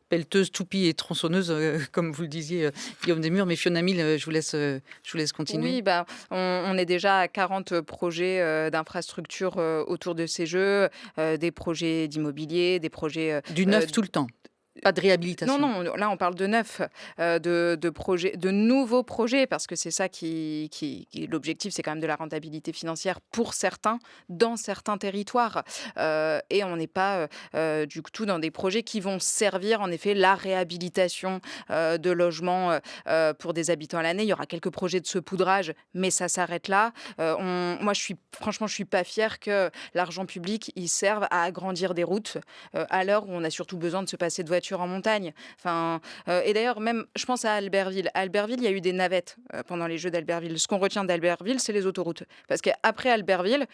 pelleteuse, toupie et tronçonneuse, comme vous le disiez, Guillaume Desmurs. Mais Fiona Mille, je vous laisse continuer. Oui, on est déjà à 40 projets d'infrastructures autour de ces Jeux, des projets d'immobilier, des projets... Du neuf tout le temps. Pas de réhabilitation. Non, là on parle de neuf, de projets, de nouveaux projets, parce que c'est ça l'objectif, c'est quand même de la rentabilité financière pour certains, dans certains territoires. Et on n'est pas du tout dans des projets qui vont servir en effet la réhabilitation de logements pour des habitants à l'année. Il y aura quelques projets de saupoudrage, mais ça s'arrête là. Moi, je suis pas fière que l'argent public il serve à agrandir des routes à l'heure où on a surtout besoin de se passer de voitures en montagne. Et d'ailleurs, même, je pense à Albertville. À Albertville, il y a eu des navettes pendant les Jeux d'Albertville. Ce qu'on retient d'Albertville, c'est les autoroutes. Parce qu'après Albertville,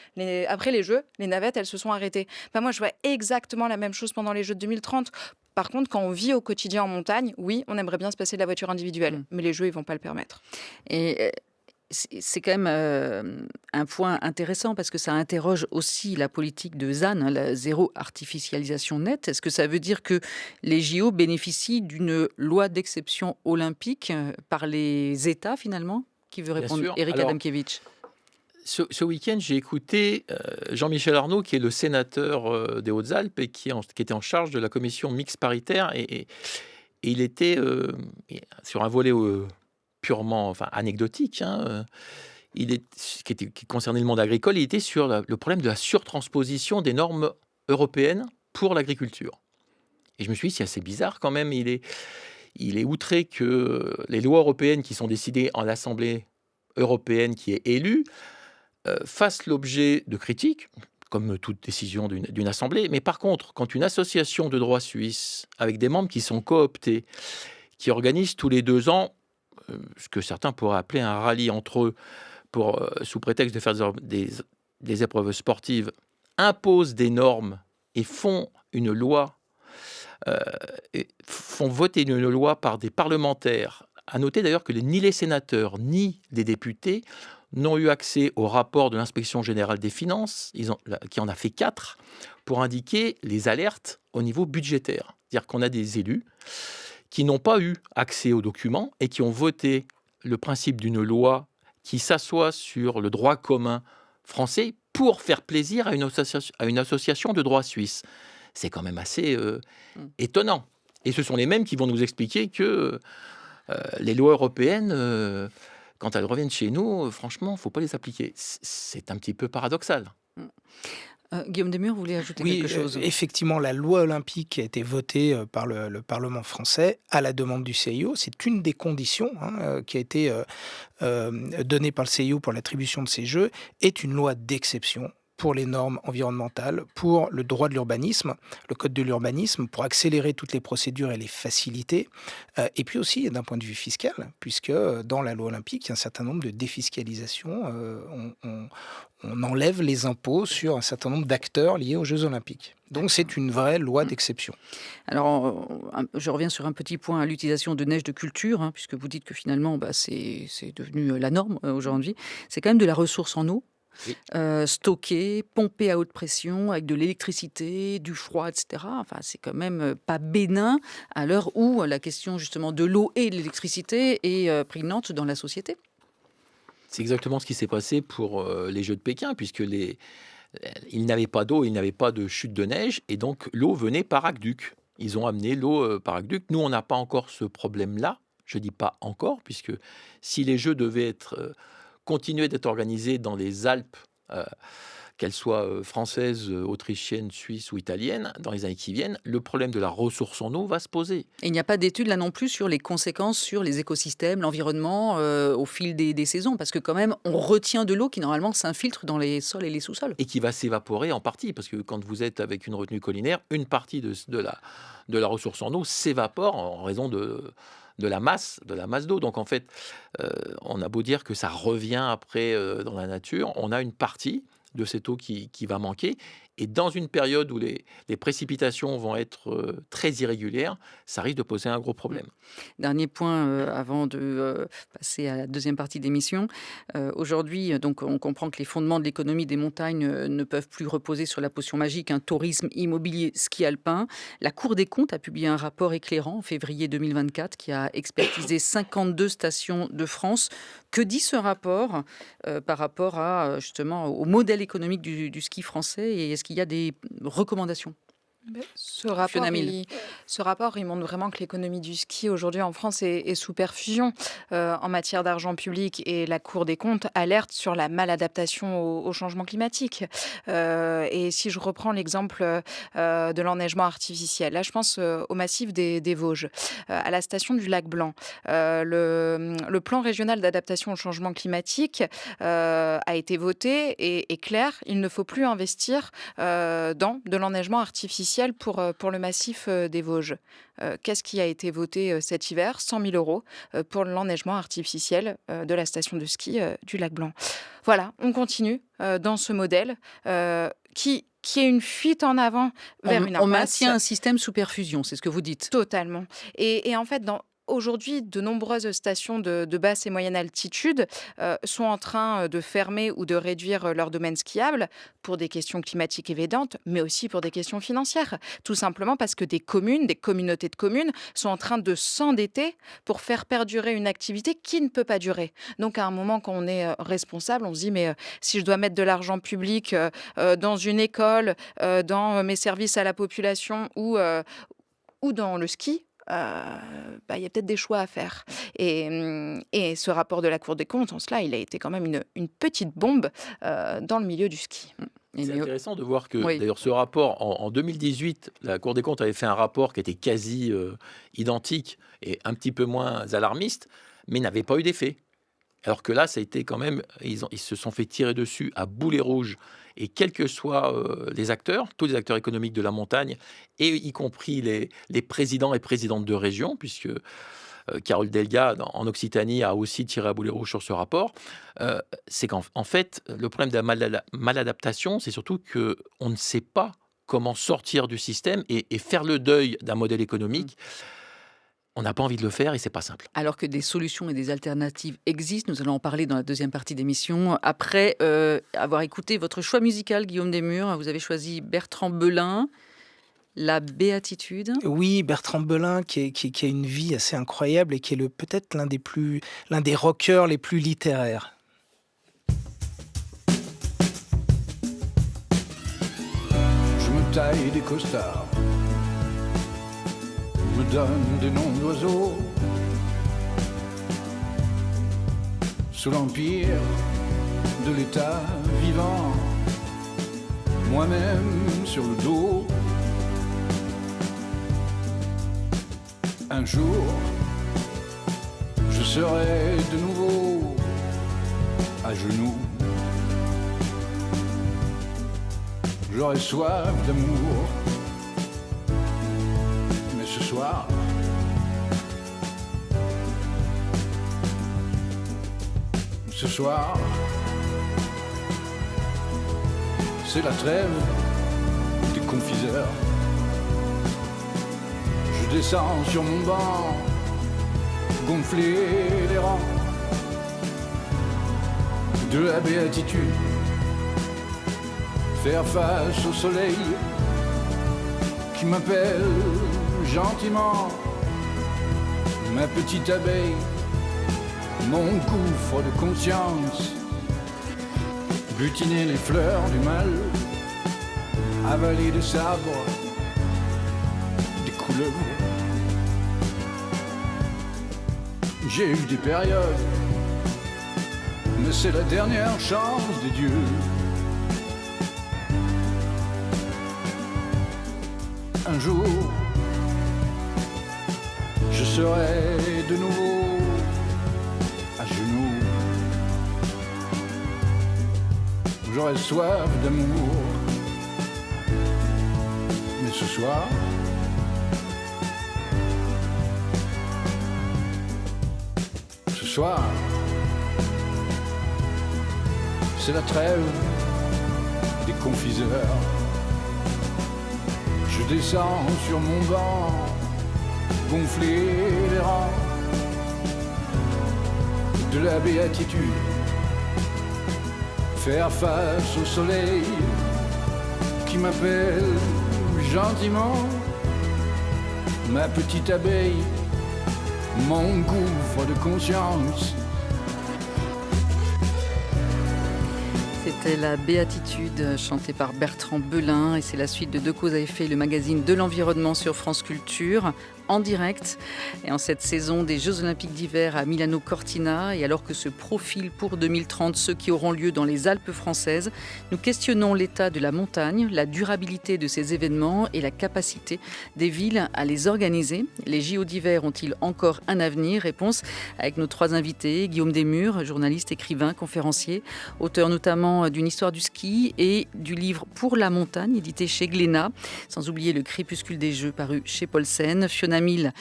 après les Jeux, les navettes, elles se sont arrêtées. Moi, je vois exactement la même chose pendant les Jeux de 2030. Par contre, quand on vit au quotidien en montagne, oui, on aimerait bien se passer de la voiture individuelle. Mais les Jeux, ils ne vont pas le permettre. Et c'est quand même un point intéressant parce que ça interroge aussi la politique de ZAN, la zéro artificialisation nette. Est-ce que ça veut dire que les JO bénéficient d'une loi d'exception olympique par les États finalement? Qui veut répondre? Éric Adamkiewicz. Ce week-end, j'ai écouté Jean-Michel Arnaud, qui est le sénateur des Hautes-Alpes et qui était en charge de la commission mixte paritaire. Et il était sur un volet purement anecdotique, qui concernait le monde agricole. Il était sur le problème de la surtransposition des normes européennes pour l'agriculture. Et je me suis dit, c'est assez bizarre quand même. Il est outré que les lois européennes qui sont décidées en l'Assemblée européenne qui est élue fassent l'objet de critiques, comme toute décision d'une assemblée. Mais par contre, quand une association de droit suisse, avec des membres qui sont cooptés, qui organise tous les 2 ans ce que certains pourraient appeler un rallye entre eux, sous prétexte de faire des épreuves sportives, imposent des normes et font une loi, font voter une loi par des parlementaires. À noter d'ailleurs que ni les sénateurs ni les députés n'ont eu accès au rapport de l'inspection générale des finances, qui en a fait 4, pour indiquer les alertes au niveau budgétaire. C'est-à-dire qu'on a des élus qui n'ont pas eu accès aux documents et qui ont voté le principe d'une loi qui s'assoit sur le droit commun français pour faire plaisir à une association de droit suisse. C'est quand même assez étonnant. Et ce sont les mêmes qui vont nous expliquer que les lois européennes, quand elles reviennent chez nous, franchement, il ne faut pas les appliquer. C'est un petit peu paradoxal. Guillaume Desmurs, vous voulez ajouter quelque chose? Effectivement, la loi olympique a été votée par le Parlement français à la demande du CIO. C'est une des conditions qui a été donnée par le CIO pour l'attribution de ces Jeux, est une loi d'exception pour les normes environnementales, pour le droit de l'urbanisme, le code de l'urbanisme, pour accélérer toutes les procédures et les faciliter, et puis aussi d'un point de vue fiscal, puisque dans la loi olympique, il y a un certain nombre de défiscalisations. On enlève les impôts sur un certain nombre d'acteurs liés aux Jeux olympiques. Donc c'est une vraie loi d'exception. Alors, je reviens sur un petit point à l'utilisation de neige de culture, puisque vous dites que finalement, c'est devenu la norme aujourd'hui. C'est quand même de la ressource en eau. Oui. Stocké, pompé à haute pression avec de l'électricité, du froid, etc. Enfin, c'est quand même pas bénin à l'heure où la question justement de l'eau et de l'électricité est prégnante dans la société. C'est exactement ce qui s'est passé pour les Jeux de Pékin, puisque ils n'avaient pas d'eau, ils n'avaient pas de chute de neige, et donc l'eau venait par aqueduc. Ils ont amené l'eau par aqueduc. Nous, on n'a pas encore ce problème-là. Je dis pas encore, puisque si les Jeux devaient continuer d'être organisées dans les Alpes, qu'elles soient françaises, autrichiennes, suisses ou italiennes, dans les années qui viennent, le problème de la ressource en eau va se poser. Et il n'y a pas d'études là non plus sur les conséquences sur les écosystèmes, l'environnement au fil des saisons, parce que quand même, on retient de l'eau qui normalement s'infiltre dans les sols et les sous-sols. Et qui va s'évaporer en partie, parce que quand vous êtes avec une retenue collinaire, une partie de la ressource en eau s'évapore en raison de la masse d'eau. Donc en fait, on a beau dire que ça revient après dans la nature, on a une partie de cette eau qui va manquer. Et dans une période où les précipitations vont être très irrégulières, ça risque de poser un gros problème. Dernier point avant de passer à la deuxième partie d'émission. Aujourd'hui, donc, on comprend que les fondements de l'économie des montagnes ne peuvent plus reposer sur la potion magique, tourisme, immobilier, ski alpin. La Cour des comptes a publié un rapport éclairant en février 2024 qui a expertisé 52 stations de France. Que dit ce rapport par rapport à, justement, au modèle économique du ski français, et est-ce qu'il y a des recommandations? Ce rapport, il montre vraiment que l'économie du ski aujourd'hui en France est sous perfusion en matière d'argent public, et la Cour des comptes alerte sur la maladaptation au changement climatique. Et si je reprends l'exemple de l'enneigement artificiel, là je pense au massif des Vosges, à la station du Lac Blanc. Le plan régional d'adaptation au changement climatique a été voté et est clair, il ne faut plus investir dans de l'enneigement artificiel pour le massif des Vosges. Qu'est-ce qui a été voté cet hiver? 100 000 € pour l'enneigement artificiel de la station de ski du Lac Blanc. Voilà, on continue dans ce modèle qui est une fuite en avant vers une impasse. On maintient un système sous perfusion, c'est ce que vous dites. Totalement. Et en fait, aujourd'hui, de nombreuses stations de basse et moyenne altitude sont en train de fermer ou de réduire leur domaine skiable pour des questions climatiques évidentes, mais aussi pour des questions financières. Tout simplement parce que des communautés de communes sont en train de s'endetter pour faire perdurer une activité qui ne peut pas durer. Donc, à un moment, quand on est responsable, on se dit, mais si je dois mettre de l'argent public dans une école, dans mes services à la population ou dans le ski, il y a peut-être des choix à faire. Et ce rapport de la Cour des comptes, en cela, il a été quand même une petite bombe dans le milieu du ski. C'est intéressant de voir que, d'ailleurs, ce rapport, en 2018, la Cour des comptes avait fait un rapport qui était quasi identique et un petit peu moins alarmiste, mais n'avait pas eu d'effet. Alors que là, ça a été quand même, ils se sont fait tirer dessus à boulet rouge. Et quels que soient les acteurs, tous les acteurs économiques de la montagne, et y compris les présidents et présidentes de région, puisque Carole Delga, en Occitanie, a aussi tiré à boulet rouge sur ce rapport, c'est qu'en fait, le problème de la maladaptation, c'est surtout qu'on ne sait pas comment sortir du système et faire le deuil d'un modèle économique. On n'a pas envie de le faire et c'est pas simple. Alors que des solutions et des alternatives existent, nous allons en parler dans la deuxième partie d'émission. Après avoir écouté votre choix musical, Guillaume Desmurs, vous avez choisi Bertrand Belin, La Béatitude. Oui, Bertrand Belin qui a une vie assez incroyable et qui est peut-être l'un des rockers les plus littéraires. Je me taille des costards, me donne des noms d'oiseaux sous l'empire de l'état vivant, moi-même sur le dos. Un jour, je serai de nouveau à genoux. J'aurai soif d'amour. Ce soir, c'est la trêve des confiseurs. Je descends sur mon banc, gonfler les rangs de la béatitude, faire face au soleil qui m'appelle gentiment, ma petite abeille, mon gouffre de conscience, butiner les fleurs du mal, avaler des sabres, des couleuvres. J'ai eu des périodes, mais c'est la dernière chance des dieux. Un jour, je serai de nouveau à genoux. J'aurai soif d'amour. Mais ce soir, c'est la trêve des confiseurs. Je descends sur mon banc, gonfler les rangs de la béatitude, faire face au soleil qui m'appelle gentiment, ma petite abeille, mon gouffre de conscience. C'était la Béatitude chantée par Bertrand Belin et c'est la suite de Deux causes à effet, le magazine de l'environnement sur France Culture en direct et en cette saison des Jeux Olympiques d'hiver à Milano Cortina et alors que se profilent pour 2030 ceux qui auront lieu dans les Alpes françaises, nous questionnons l'état de la montagne, la durabilité de ces événements et la capacité des villes à les organiser. Les JO d'hiver ont-ils encore un avenir? Réponse avec nos trois invités, Guillaume Desmures, journaliste, écrivain, conférencier, auteur notamment d'une histoire du ski et du livre Pour la montagne, édité chez Glénat, sans oublier le Crépuscule des Jeux paru chez Paulsen. Fiona Mille,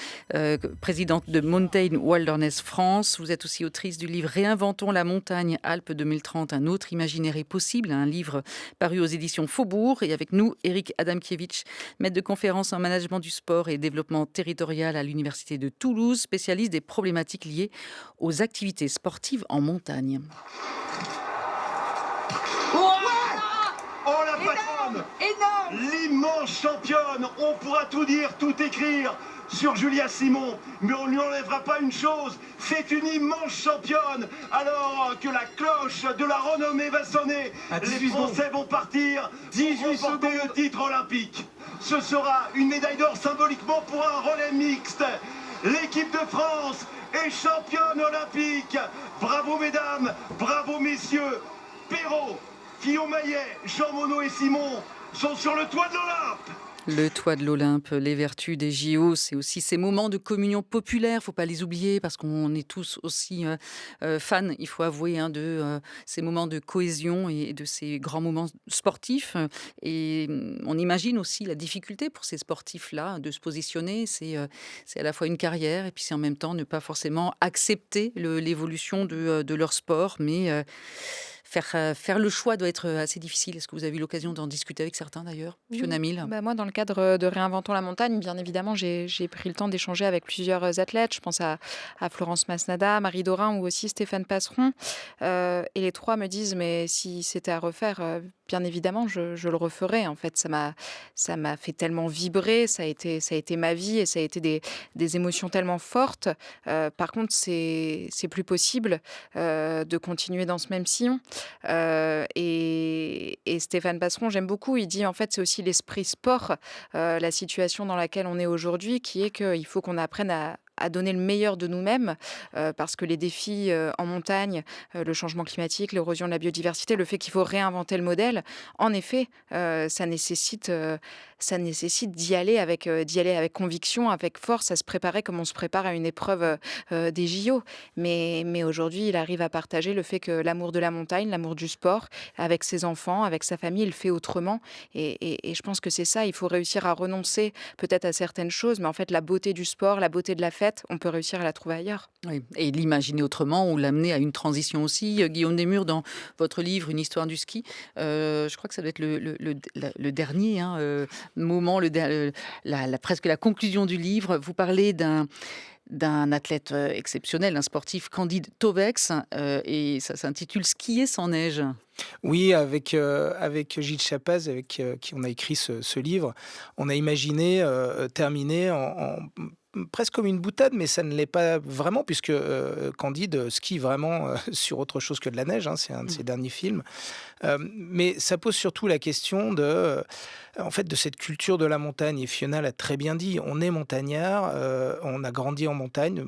présidente de Mountain Wilderness France. Vous êtes aussi autrice du livre Réinventons la montagne, Alpes 2030, un autre imaginaire est possible, un livre paru aux éditions Faubourg. Et avec nous, Eric Adamkiewicz, maître de conférences en management du sport et développement territorial à l'Université de Toulouse, spécialiste des problématiques liées aux activités sportives en montagne. Oh la patronne! Énorme! L'immense championne! On pourra tout dire, tout écrire sur Julia Simon, mais on ne lui enlèvera pas une chose, c'est une immense championne. Alors que la cloche de la renommée va sonner, les Français vont partir, 18 porter le titre olympique. Ce sera une médaille d'or symboliquement pour un relais mixte. L'équipe de France est championne olympique. Bravo mesdames, bravo messieurs. Perrault, Fillon-Maillet, Jean Monod et Simon sont sur le toit de l'Olympe. Le toit de l'Olympe, les vertus des JO, c'est aussi ces moments de communion populaire, il ne faut pas les oublier parce qu'on est tous aussi fans, il faut avouer, de ces moments de cohésion et de ces grands moments sportifs. Et on imagine aussi la difficulté pour ces sportifs-là de se positionner. C'est à la fois une carrière et puis c'est en même temps ne pas forcément accepter l'évolution de leur sport, mais... Faire le choix doit être assez difficile. Est-ce que vous avez eu l'occasion d'en discuter avec certains d'ailleurs? Fiona Mille. Moi, dans le cadre de Réinventons la montagne, bien évidemment, j'ai pris le temps d'échanger avec plusieurs athlètes. Je pense à Florence Masnada, Marie Dorin ou aussi Stéphane Passeron. Et les trois me disent, mais si c'était à refaire, bien évidemment, je le referais. En fait, ça m'a fait tellement vibrer, ça a été ma vie et ça a été des émotions tellement fortes. Par contre, c'est plus possible de continuer dans ce même sillon. Et Stéphane Passeron, j'aime beaucoup, il dit en fait c'est aussi l'esprit sport, la situation dans laquelle on est aujourd'hui, qui est qu'il faut qu'on apprenne à donner le meilleur de nous-mêmes parce que les défis en montagne, le changement climatique, l'érosion de la biodiversité, le fait qu'il faut réinventer le modèle, en effet, ça nécessite d'y aller avec conviction, avec force, à se préparer comme on se prépare à une épreuve des JO. Mais aujourd'hui, il arrive à partager le fait que l'amour de la montagne, l'amour du sport, avec ses enfants, avec sa famille, il le fait autrement. Et je pense que c'est ça, il faut réussir à renoncer peut-être à certaines choses, mais en fait, la beauté du sport, la beauté de la fête, on peut réussir à la trouver ailleurs. Oui, et l'imaginer autrement ou l'amener à une transition aussi. Guillaume Desmures, dans votre livre Une histoire du ski, je crois que ça doit être le dernier moment, presque la conclusion du livre. Vous parlez d'un athlète exceptionnel, un sportif, Candide Tovex, et ça s'intitule Skier sans neige. Oui, avec Gilles Chapaz, avec qui on a écrit ce livre, on a imaginé terminer en presque comme une boutade, mais ça ne l'est pas vraiment, puisque Candide skie vraiment sur autre chose que de la neige, c'est un de ses derniers films. Mais ça pose surtout la question de cette culture de la montagne. Et Fiona l'a très bien dit, on est montagnard, on a grandi en montagne.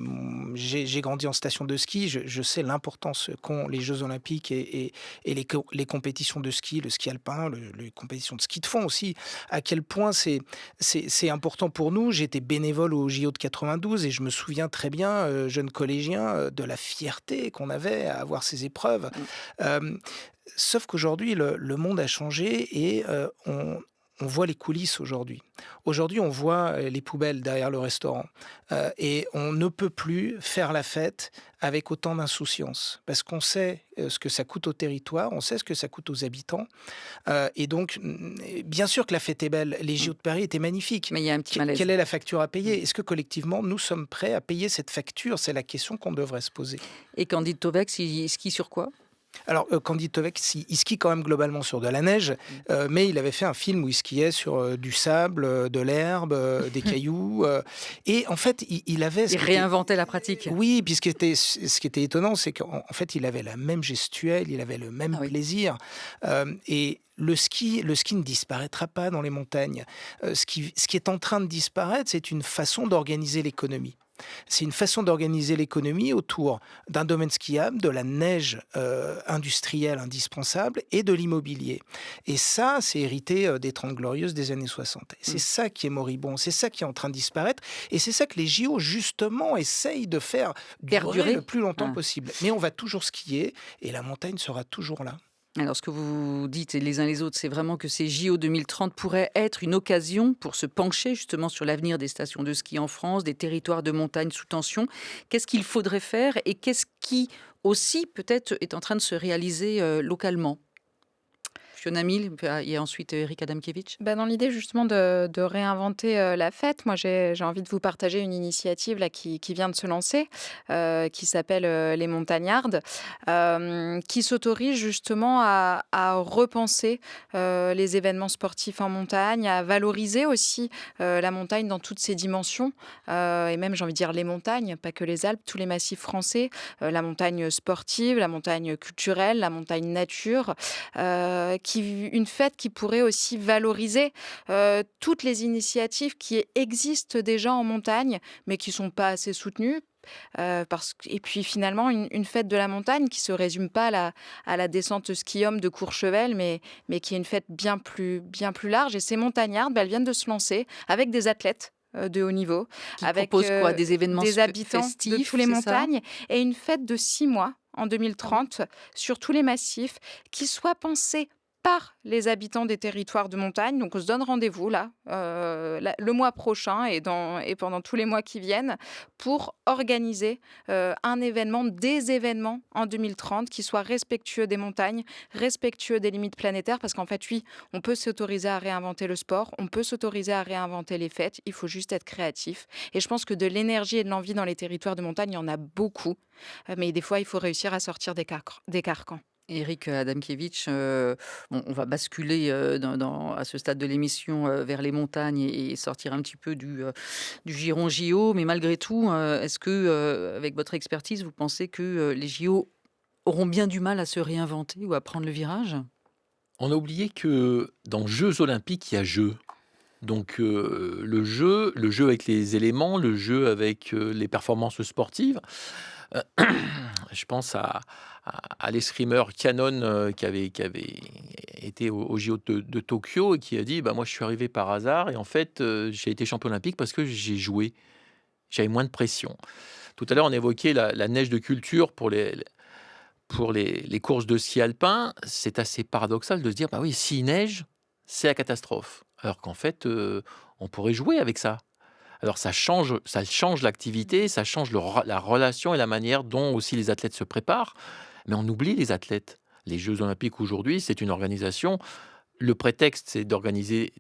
J'ai grandi en station de ski, je sais l'importance qu'ont les Jeux Olympiques et les compétitions de ski, le ski alpin, les compétitions de ski de fond aussi, à quel point c'est important pour nous. J'étais bénévole au JO de 92 et je me souviens très bien, jeune collégien, de la fierté qu'on avait à avoir ces épreuves. Sauf qu'aujourd'hui, le monde a changé et on voit les coulisses aujourd'hui. Aujourd'hui, on voit les poubelles derrière le restaurant. Et on ne peut plus faire la fête avec autant d'insouciance. Parce qu'on sait ce que ça coûte au territoire, on sait ce que ça coûte aux habitants. Et donc, bien sûr que la fête est belle. Les JO de Paris étaient magnifiques. Mais il y a un petit malaise. Quelle est la facture à payer? Est-ce que collectivement, nous sommes prêts à payer cette facture? C'est la question qu'on devrait se poser. Et Candide Tovex, il skie sur quoi? Alors, Candy Tovek, il skie quand même globalement sur de la neige, mais il avait fait un film où il skiait sur du sable, de l'herbe, des cailloux. Et en fait, il avait... Il réinventait la pratique. Oui, puis ce qui était étonnant, c'est qu'en fait, il avait la même gestuelle, il avait le même plaisir. Et le ski ne disparaîtra pas dans les montagnes. Ce qui est en train de disparaître, c'est une façon d'organiser l'économie. C'est une façon d'organiser l'économie autour d'un domaine skiable, de la neige industrielle indispensable et de l'immobilier. Et ça, c'est hérité des 30 Glorieuses des années 60. Et c'est ça qui est moribond, c'est ça qui est en train de disparaître. Et c'est ça que les JO, justement, essayent de faire durer le plus longtemps possible. Mais on va toujours skier et la montagne sera toujours là. Alors, ce que vous dites les uns les autres, c'est vraiment que ces JO 2030 pourraient être une occasion pour se pencher justement sur l'avenir des stations de ski en France, des territoires de montagne sous tension. Qu'est-ce qu'il faudrait faire et qu'est-ce qui aussi peut-être est en train de se réaliser localement ? Fiona Mille et ensuite Eric Adamkiewicz. Dans l'idée justement de réinventer la fête, moi j'ai envie de vous partager une initiative là, qui vient de se lancer, qui s'appelle les Montagnardes, qui s'autorise justement à repenser les événements sportifs en montagne, à valoriser aussi la montagne dans toutes ses dimensions, et même j'ai envie de dire les montagnes, pas que les Alpes, tous les massifs français, la montagne sportive, la montagne culturelle, la montagne nature, une fête qui pourrait aussi valoriser toutes les initiatives qui existent déjà en montagne, mais qui ne sont pas assez soutenues. Et puis finalement, une fête de la montagne qui ne se résume pas à la descente ski-homme de Courchevel, mais qui est une fête bien plus large. Et ces montagnardes, elles viennent de se lancer avec des athlètes de haut niveau, avec des événements des habitants festifs, de toutes les montagnes, ça et une fête de 6 mois en 2030 sur tous les massifs qui soit pensée par les habitants des territoires de montagne. Donc on se donne rendez-vous là, le mois prochain et pendant tous les mois qui viennent pour organiser des événements en 2030 qui soient respectueux des montagnes, respectueux des limites planétaires, parce qu'en fait, oui, on peut s'autoriser à réinventer le sport, on peut s'autoriser à réinventer les fêtes, il faut juste être créatif. Et je pense que de l'énergie et de l'envie dans les territoires de montagne, il y en a beaucoup, mais des fois, il faut réussir à sortir des carcans. Eric Adamkiewicz, on va basculer à ce stade de l'émission vers les montagnes et sortir un petit peu du giron JO. Mais malgré tout, est-ce que, avec votre expertise, vous pensez que les JO auront bien du mal à se réinventer ou à prendre le virage ? On a oublié que dans Jeux olympiques, il y a jeu. Donc le jeu avec les éléments, le jeu avec les performances sportives. Je pense à l'escrimeur Cannon qui avait été au JO de Tokyo et qui a dit moi je suis arrivé par hasard et en fait j'ai été champion olympique parce que j'ai joué, j'avais moins de pression. Tout à l'heure on évoquait la neige de culture pour les courses de ski alpin. C'est assez paradoxal de se dire oui, s'il neige c'est la catastrophe, alors qu'en fait on pourrait jouer avec ça. Alors ça change l'activité, ça change la relation et la manière dont aussi les athlètes se préparent. Mais on oublie les athlètes. Les Jeux olympiques aujourd'hui, c'est une organisation. Le prétexte, c'est d'organiser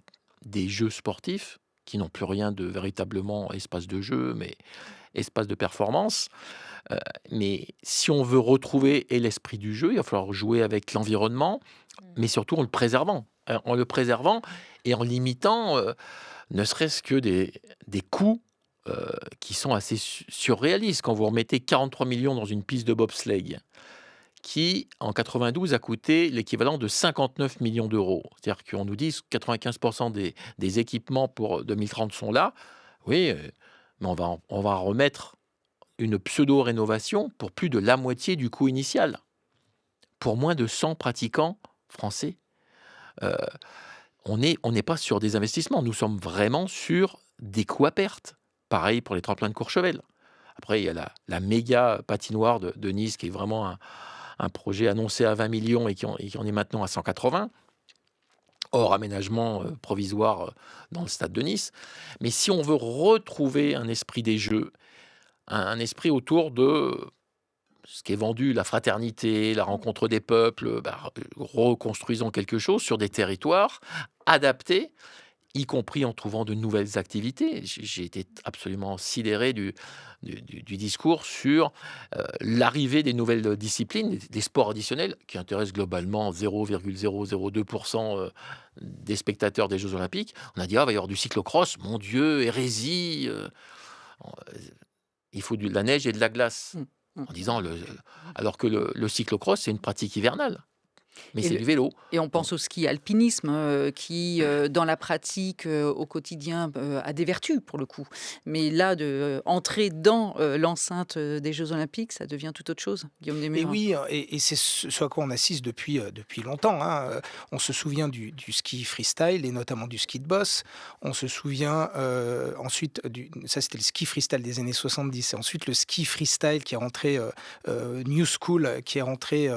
des jeux sportifs qui n'ont plus rien de véritablement espace de jeu, mais espace de performance. Mais si on veut retrouver l'esprit du jeu, il va falloir jouer avec l'environnement, mais surtout en le préservant. Et en limitant ne serait-ce que des coûts qui sont assez surréalistes. Quand vous remettez 43 millions dans une piste de bobsleigh, qui, en 92, a coûté l'équivalent de 59 millions d'euros. C'est-à-dire qu'on nous dit que 95% des équipements pour 2030 sont là. Oui, mais on va remettre une pseudo-rénovation pour plus de la moitié du coût initial, pour moins de 100 pratiquants français. On n'est pas sur des investissements, nous sommes vraiment sur des coûts à perte. Pareil pour les tremplins de Courchevel. Après, il y a la méga patinoire de Nice qui est vraiment un projet annoncé à 20 millions et qui en est maintenant à 180, hors aménagement provisoire dans le stade de Nice. Mais si on veut retrouver un esprit des Jeux, un esprit autour de ce qui est vendu, la fraternité, la rencontre des peuples, reconstruisons quelque chose sur des territoires adaptés, y compris en trouvant de nouvelles activités. J'ai été absolument sidéré du discours sur l'arrivée des nouvelles disciplines, des sports additionnels, qui intéressent globalement 0,002% des spectateurs des Jeux Olympiques. On a dit, il va y avoir du cyclocross, mon Dieu, hérésie. Il faut de la neige et de la glace. En disant, alors que le cyclocross, c'est une pratique hivernale. Mais c'est du vélo. Et on pense au ski alpinisme qui, dans la pratique au quotidien, a des vertus pour le coup. Mais là, entrer dans l'enceinte des Jeux Olympiques, ça devient tout autre chose, Guillaume Et Desmurins. oui, et c'est ce à quoi on assiste depuis longtemps. On se souvient du ski freestyle et notamment du ski de boss. On se souvient ensuite, ça c'était le ski freestyle des années 70. Et ensuite le ski freestyle qui est rentré, New School, qui est rentré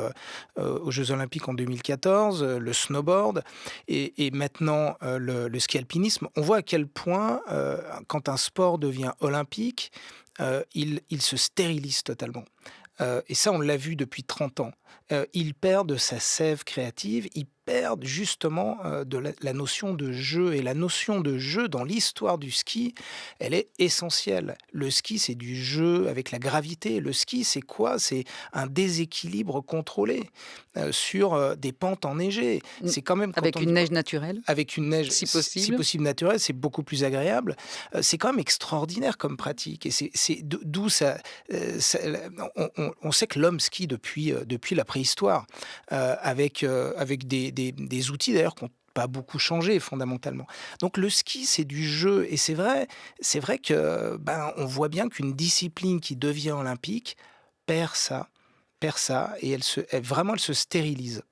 aux Jeux Olympiques en 2014, le snowboard et maintenant le ski alpinisme. On voit à quel point, quand un sport devient olympique, il se stérilise totalement. Et ça, on l'a vu depuis 30 ans. Il perd de sa sève créative, il perd justement de la notion de jeu. Et la notion de jeu dans l'histoire du ski, elle est essentielle. Le ski, c'est du jeu avec la gravité. Le ski, c'est quoi? C'est un déséquilibre contrôlé sur des pentes enneigées. C'est quand même Avec une neige naturelle. Avec une neige, si possible. Si possible naturelle, c'est beaucoup plus agréable. C'est quand même extraordinaire comme pratique. Et c'est d'où ça... on sait que l'homme skie depuis la préhistoire, avec des outils d'ailleurs qui n'ont pas beaucoup changé fondamentalement. Donc le ski, c'est du jeu. Et c'est vrai que on voit bien qu'une discipline qui devient olympique perd ça, et elle se stérilise.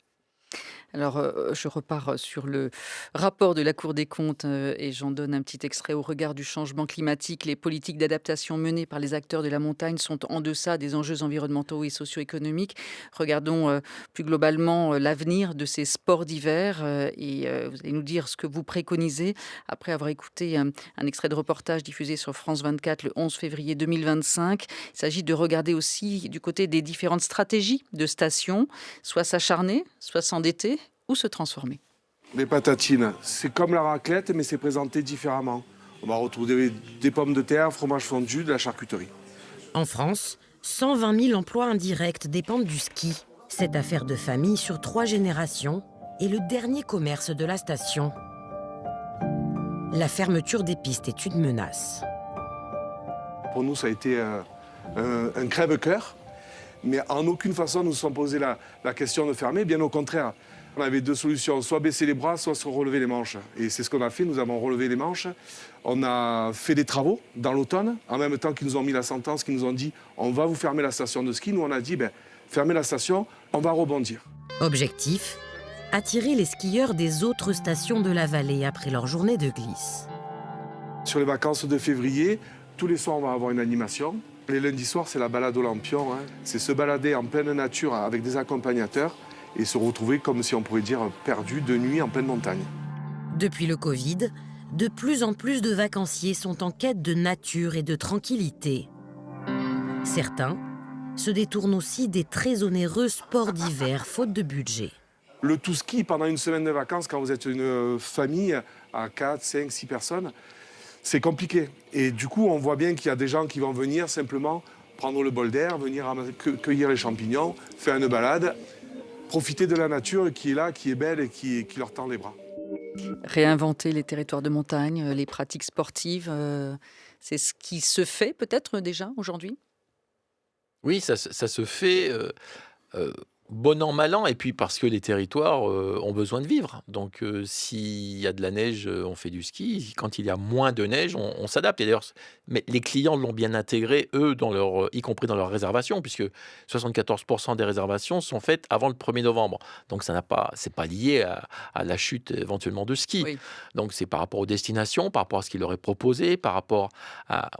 Alors, je repars sur le rapport de la Cour des comptes et j'en donne un petit extrait. Au regard du changement climatique, les politiques d'adaptation menées par les acteurs de la montagne sont en deçà des enjeux environnementaux et socio-économiques. Regardons plus globalement l'avenir de ces sports d'hiver et vous allez nous dire ce que vous préconisez après avoir écouté un extrait de reportage diffusé sur France 24 le 11 février 2025. Il s'agit de regarder aussi du côté des différentes stratégies de stations, soit s'acharner, soit s'endetter, ou se transformer. Les patatines, c'est comme la raclette, mais c'est présenté différemment. On va retrouver des pommes de terre, fromage fondu, de la charcuterie. En France, 120 000 emplois indirects dépendent du ski. Cette affaire de famille sur 3 générations est le dernier commerce de la station. La fermeture des pistes est une menace. Pour nous, ça a été un crève-cœur, mais en aucune façon nous nous sommes posé la question de fermer, bien au contraire. On avait 2 solutions, soit baisser les bras, soit se relever les manches. Et c'est ce qu'on a fait, nous avons relevé les manches. On a fait des travaux dans l'automne, en même temps qu'ils nous ont mis la sentence, qu'ils nous ont dit « on va vous fermer la station de ski ». Nous, on a dit « fermez la station, on va rebondir ». Objectif, attirer les skieurs des autres stations de la vallée après leur journée de glisse. Sur les vacances de février, tous les soirs, on va avoir une animation. Les lundis soirs, c'est la balade au lampion. C'est se balader en pleine nature avec des accompagnateurs et se retrouver, comme si on pouvait dire, perdu de nuit en pleine montagne. Depuis le Covid, de plus en plus de vacanciers sont en quête de nature et de tranquillité. Certains se détournent aussi des très onéreux sports d'hiver, faute de budget. Le tout ski, pendant une semaine de vacances, quand vous êtes une famille à 4, 5, 6 personnes, c'est compliqué. Et du coup, on voit bien qu'il y a des gens qui vont venir simplement prendre le bol d'air, venir cueillir les champignons, faire une balade, profiter de la nature qui est là, qui est belle et qui leur tend les bras. Réinventer les territoires de montagne, les pratiques sportives, c'est ce qui se fait peut-être déjà aujourd'hui? Oui, ça se fait bon an, mal an, et puis parce que les territoires ont besoin de vivre. Donc, s'il y a de la neige, on fait du ski. Quand il y a moins de neige, on s'adapte. Et d'ailleurs, mais les clients l'ont bien intégré, eux, y compris dans leurs réservations, puisque 74% des réservations sont faites avant le 1er novembre. Donc, c'est pas lié à la chute éventuellement de ski. Oui. Donc, c'est par rapport aux destinations, par rapport à ce qu'il leur est proposé, par rapport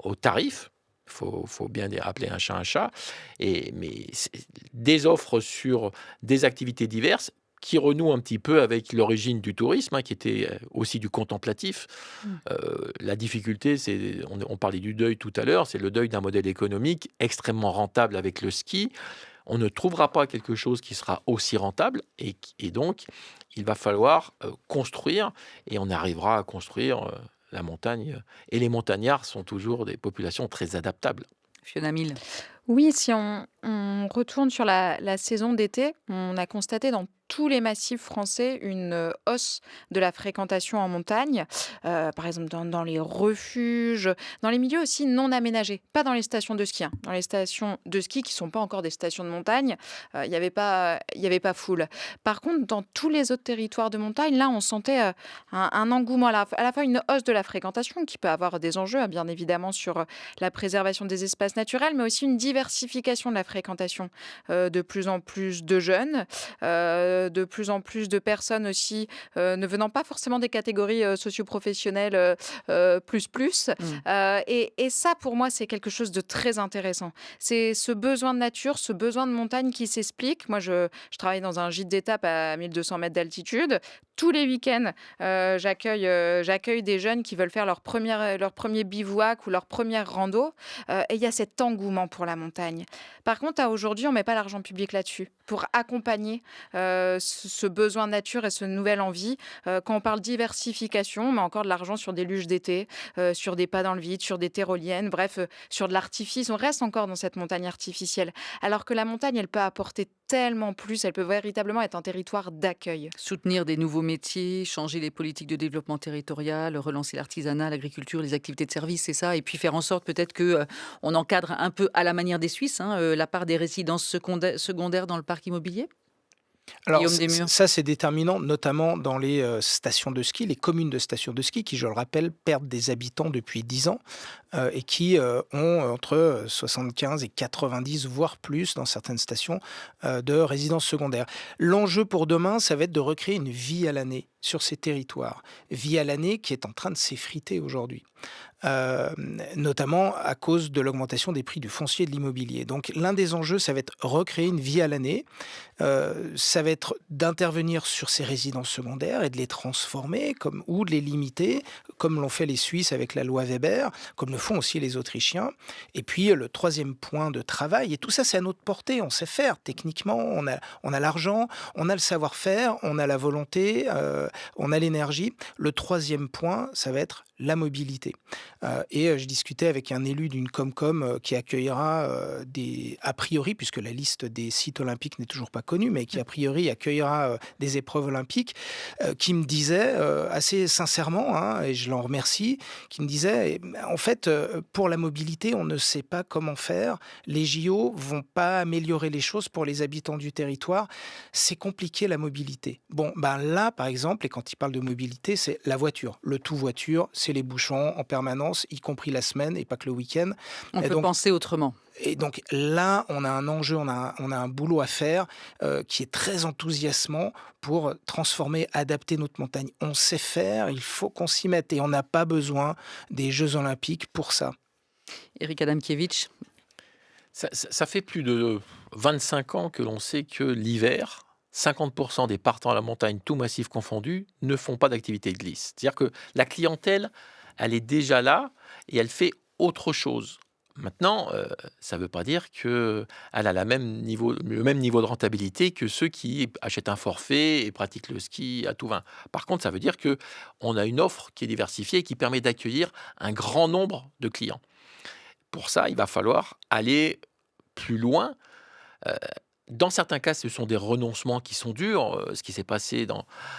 aux tarifs. Faut bien appeler un chat. Mais des offres sur des activités diverses qui renouent un petit peu avec l'origine du tourisme, qui était aussi du contemplatif. La difficulté, on parlait du deuil tout à l'heure, c'est le deuil d'un modèle économique extrêmement rentable avec le ski. on ne trouvera pas quelque chose qui sera aussi rentable et donc il va falloir construire et on arrivera à construire la montagne. Et les montagnards sont toujours des populations très adaptables. Fiona Mille. Oui, si on retourne sur la saison d'été, on a constaté dans tous les massifs français une hausse de la fréquentation en montagne, par exemple dans les refuges, dans les milieux aussi non aménagés, pas dans les stations de ski. Dans les stations de ski qui ne sont pas encore des stations de montagne, il n'y avait pas foule. Par contre, dans tous les autres territoires de montagne, là, on sentait un engouement, à la fois une hausse de la fréquentation qui peut avoir des enjeux, bien évidemment, sur la préservation des espaces naturels, mais aussi une diversification de la fréquentation. De plus en plus de jeunes, de plus en plus de personnes aussi ne venant pas forcément des catégories socio-professionnelles plus. Et ça, pour moi, c'est quelque chose de très intéressant. C'est ce besoin de nature, ce besoin de montagne qui s'explique. Moi, je travaille dans un gîte d'étape à 1200 mètres d'altitude. Tous les week-ends, j'accueille des jeunes qui veulent faire leur premier bivouac ou leur première rando. Et il y a cet engouement pour la montagne. Par contre, aujourd'hui, on ne met pas l'argent public là-dessus pour accompagner ce besoin de nature et ce nouvelle envie. Quand on parle diversification, on met encore de l'argent sur des luges d'été, sur des pas dans le vide, sur des tyroliennes, bref, sur de l'artifice. On reste encore dans cette montagne artificielle. Alors que la montagne, elle peut apporter tellement plus, elle peut véritablement être un territoire d'accueil. Soutenir des nouveaux métiers, changer les politiques de développement territorial, relancer l'artisanat, l'agriculture, les activités de service, c'est ça. Et puis faire en sorte peut-être qu'on encadre un peu à la manière des Suisses la part des résidences secondaires dans le parc immobilier. Alors ça, c'est déterminant, notamment dans les stations de ski, les communes de stations de ski qui, je le rappelle, perdent des habitants depuis 10 ans et qui ont entre 75 et 90, voire plus, dans certaines stations, de résidences secondaires. L'enjeu pour demain, ça va être de recréer une vie à l'année sur ces territoires. Vie à l'année qui est en train de s'effriter aujourd'hui. Notamment à cause de l'augmentation des prix du foncier et de l'immobilier. Donc l'un des enjeux, ça va être recréer une vie à l'année, ça va être d'intervenir sur ces résidences secondaires et de les transformer ou de les limiter, comme l'ont fait les Suisses avec la loi Weber, comme le font aussi les Autrichiens. Et puis le troisième point de travail, et tout ça c'est à notre portée, on sait faire techniquement, on a l'argent, on a le savoir-faire, on a la volonté, on a l'énergie. Le troisième point, ça va être la mobilité. Et je discutais avec un élu d'une Comcom qui accueillera a priori, puisque la liste des sites olympiques n'est toujours pas connue, mais qui a priori accueillera des épreuves olympiques, qui me disait assez sincèrement, et je l'en remercie, qui me disait, en fait, pour la mobilité, on ne sait pas comment faire. Les JO vont pas améliorer les choses pour les habitants du territoire. C'est compliqué la mobilité. Bon, là, par exemple, et quand il parle de mobilité, c'est la voiture. Le tout voiture, c'est les bouchons en permanence, y compris la semaine et pas que le week-end. On peut penser autrement. Et donc là, on a un enjeu, on a un boulot à faire qui est très enthousiasmant pour transformer, adapter notre montagne. On sait faire, il faut qu'on s'y mette et on n'a pas besoin des Jeux Olympiques pour ça. Éric Adamkiewicz. Ça fait plus de 25 ans que l'on sait que l'hiver, 50% des partants à la montagne, tout massif confondu, ne font pas d'activité de glisse. C'est-à-dire que la clientèle, elle est déjà là et elle fait autre chose. Maintenant, ça ne veut pas dire qu'elle a le même niveau de rentabilité que ceux qui achètent un forfait et pratiquent le ski à tout vin. Par contre, ça veut dire qu'on a une offre qui est diversifiée et qui permet d'accueillir un grand nombre de clients. Pour ça, il va falloir aller plus loin. Dans certains cas, ce sont des renoncements qui sont durs. Ce qui s'est passé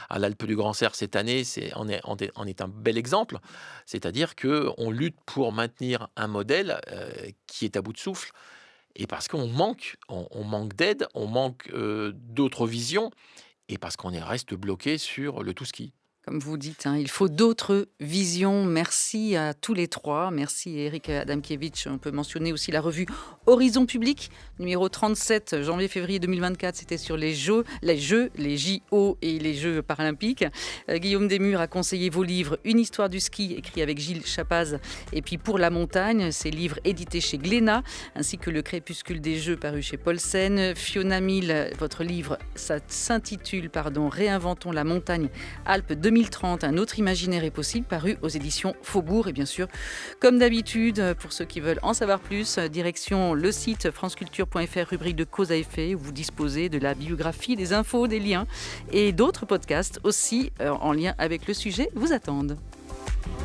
à l'Alpe du Grand Cerf cette année, en est un bel exemple. C'est-à-dire qu'on lutte pour maintenir un modèle qui est à bout de souffle. Et parce qu'on manque d'aide, on manque d'autres visions, et parce qu'on reste bloqué sur le tout-ski. Comme vous dites, il faut d'autres visions. Merci à tous les trois. Merci Éric Adamkiewicz. On peut mentionner aussi la revue Horizon Public, numéro 37, janvier-février 2024. C'était sur les JO et les Jeux paralympiques. Guillaume Desmures a conseillé vos livres Une histoire du ski, écrit avec Gilles Chapaz, et puis Pour la montagne, ces livres édités chez Glénat, ainsi que Le crépuscule des Jeux, paru chez Paulsen. Fiona Mille, votre livre, ça s'intitule Réinventons la montagne Alpes 2024. 2030, un autre imaginaire est possible, paru aux éditions Faubourg. Et bien sûr, comme d'habitude, pour ceux qui veulent en savoir plus, direction le site franceculture.fr, rubrique de Cause à effet, où vous disposez de la biographie, des infos, des liens et d'autres podcasts aussi en lien avec le sujet vous attendent.